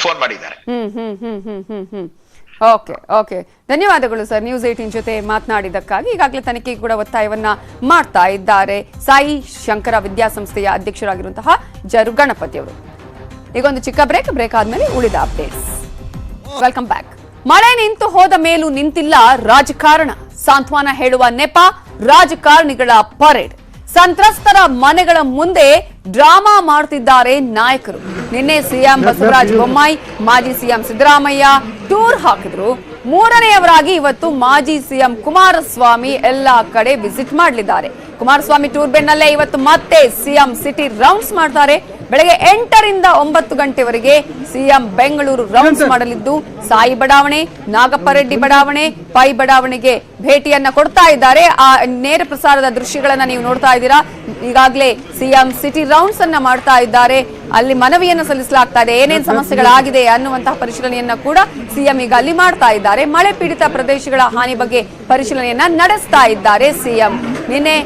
ಫೋನ್ ಮಾಡಿದ್ದಾರೆ. ಓಕೆ, ಧನ್ಯವಾದಗಳು ಸರ್ ನ್ಯೂಸ್ 18 ಜೊತೆ ಮಾತನಾಡಿದ್ದಕ್ಕಾಗಿ. ಈಗಾಗಲೇ ತನಿಖೆಗೆ ಕೂಡ ಒತ್ತಾಯವನ್ನ ಮಾಡ್ತಾ ಇದ್ದಾರೆ ಸಾಯಿ ಶಂಕರ ವಿದ್ಯಾಸಂಸ್ಥೆಯ ಅಧ್ಯಕ್ಷರಾಗಿರುವಂತಹ ಜರು ಗಣಪತಿ ಅವರು. ಈಗೊಂದು ಚಿಕ್ಕ ಬ್ರೇಕ್ ಆದ್ಮೇಲೆ ಉಳಿದ ಅಪ್ಡೇಟ್ಸ್. Welcome back. ಮಳೆ ನಿಂತು ಹೋದ ಮೇಲೂ ನಿಂತಿಲ್ಲ ರಾಜಕಾರಣ, ಸಾಂತ್ವನ ಹೇಳುವ ನೆಪ ರಾಜಕಾರಣಿಗಳ ಪರೇಡ್. ಸಂತ್ರಸ್ತರ ಮನೆಗಳ ಮುಂದೆ ಡ್ರಾಮಾ ಮಾಡ್ತಿದ್ದಾರೆ ನಾಯಕರು. ನಿನ್ನೆ ಸಿಎಂ ಬಸವರಾಜ ಬೊಮ್ಮಾಯಿ, ಮಾಜಿ ಸಿಎಂ ಸಿದ್ದರಾಮಯ್ಯ ಟೂರ್ ಹಾಕಿದ್ರು. 3ನೇಯವರಾಗಿ ಇವತ್ತು ಮಾಜಿ ಸಿಎಂ ಕುಮಾರಸ್ವಾಮಿ ಎಲ್ಲಾ ಕಡೆ ವಿಸಿಟ್ ಮಾಡಲಿದ್ದಾರೆ. ಕುಮಾರಸ್ವಾಮಿ ಟೂರ್ ಬೆನ್ನಲ್ಲೇ ಇವತ್ತು ಮತ್ತೆ ಸಿಎಂ ಸಿಟಿ ರೌಂಡ್ಸ್ ಮಾಡ್ತಾರೆ. ಬೆಳಗ್ಗೆ 8ರಿಂದ 9 ಗಂಟೆವರೆಗೆ ಸಿಎಂ ಬೆಂಗಳೂರು ರೌಂಡ್ಸ್ ಮಾಡಲಿದ್ದು, ಸಾಯಿ ಬಡಾವಣೆ, ನಾಗಪ್ಪರೆಡ್ಡಿ ಬಡಾವಣೆ, ಪೈ ಬಡಾವಣೆಗೆ ಭೇಟಿಯನ್ನ ಕೊಡ್ತಾ ಇದ್ದಾರೆ. ಆ ನೇರ ಪ್ರಸಾರದ ದೃಶ್ಯಗಳನ್ನ ನೀವು ನೋಡ್ತಾ ಇದ್ದೀರಾ. ಈಗಾಗಲೇ ಸಿಎಂ ಸಿಟಿ ರೌಂಡ್ಸ್ ಅನ್ನ ಮಾಡ್ತಾ ಇದ್ದಾರೆ. ಅಲ್ಲಿ ಮನವಿಯನ್ನ ಸಲ್ಲಿಸಲಾಗ್ತಾ ಇದೆ, ಏನೇನ್ ಸಮಸ್ಯೆಗಳಾಗಿದೆ ಅನ್ನುವಂತಹ ಪರಿಶೀಲನೆಯನ್ನ ಕೂಡ ಸಿಎಂ ಈಗ ಅಲ್ಲಿ ಮಾಡ್ತಾ ಇದ್ದಾರೆ. ಮಳೆ ಪೀಡಿತ ಪ್ರದೇಶಗಳ ಹಾನಿ ಬಗ್ಗೆ ಪರಿಶೀಲನೆಯನ್ನ ನಡೆಸ್ತಾ ಇದ್ದಾರೆ ಸಿಎಂ. ನಿನ್ನೆ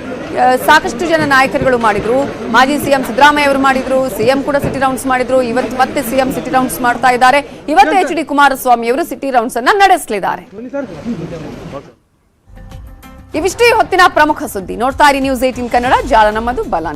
ಸಾಕಷ್ಟು ಜನ ನಾಯಕರುಗಳು ಮಾಡಿದ್ರು. ಮಾಜಿ ಸಿಎಂ ಸಿದ್ದರಾಮಯ್ಯ ಅವರು ಮಾಡಿದ್ರು, ಸಿಎಂ ಕೂಡ ಸಿಟಿ ರೌಂಡ್ಸ್ ಮಾಡಿದ್ರು. ಇವತ್ತು ಮತ್ತೆ ಸಿಎಂ ಸಿಟಿ ರೌಂಡ್ಸ್ ಮಾಡ್ತಾ ಇದ್ದಾರೆ. ಇವತ್ತು HD ಕುಮಾರಸ್ವಾಮಿ ಅವರು ಸಿಟಿ ರೌಂಡ್ಸ್ ಅನ್ನ ನಡೆಸಲಿದ್ದಾರೆ. ಇವಿಷ್ಟೇ ಹೊತ್ತಿನ ಪ್ರಮುಖ ಸುದ್ದಿ. ನೋಡ್ತಾ ಇರಿ ನ್ಯೂಸ್ 18 ಕನ್ನಡ, ಜಾಲ ನಮ್ಮದು, ಬಲ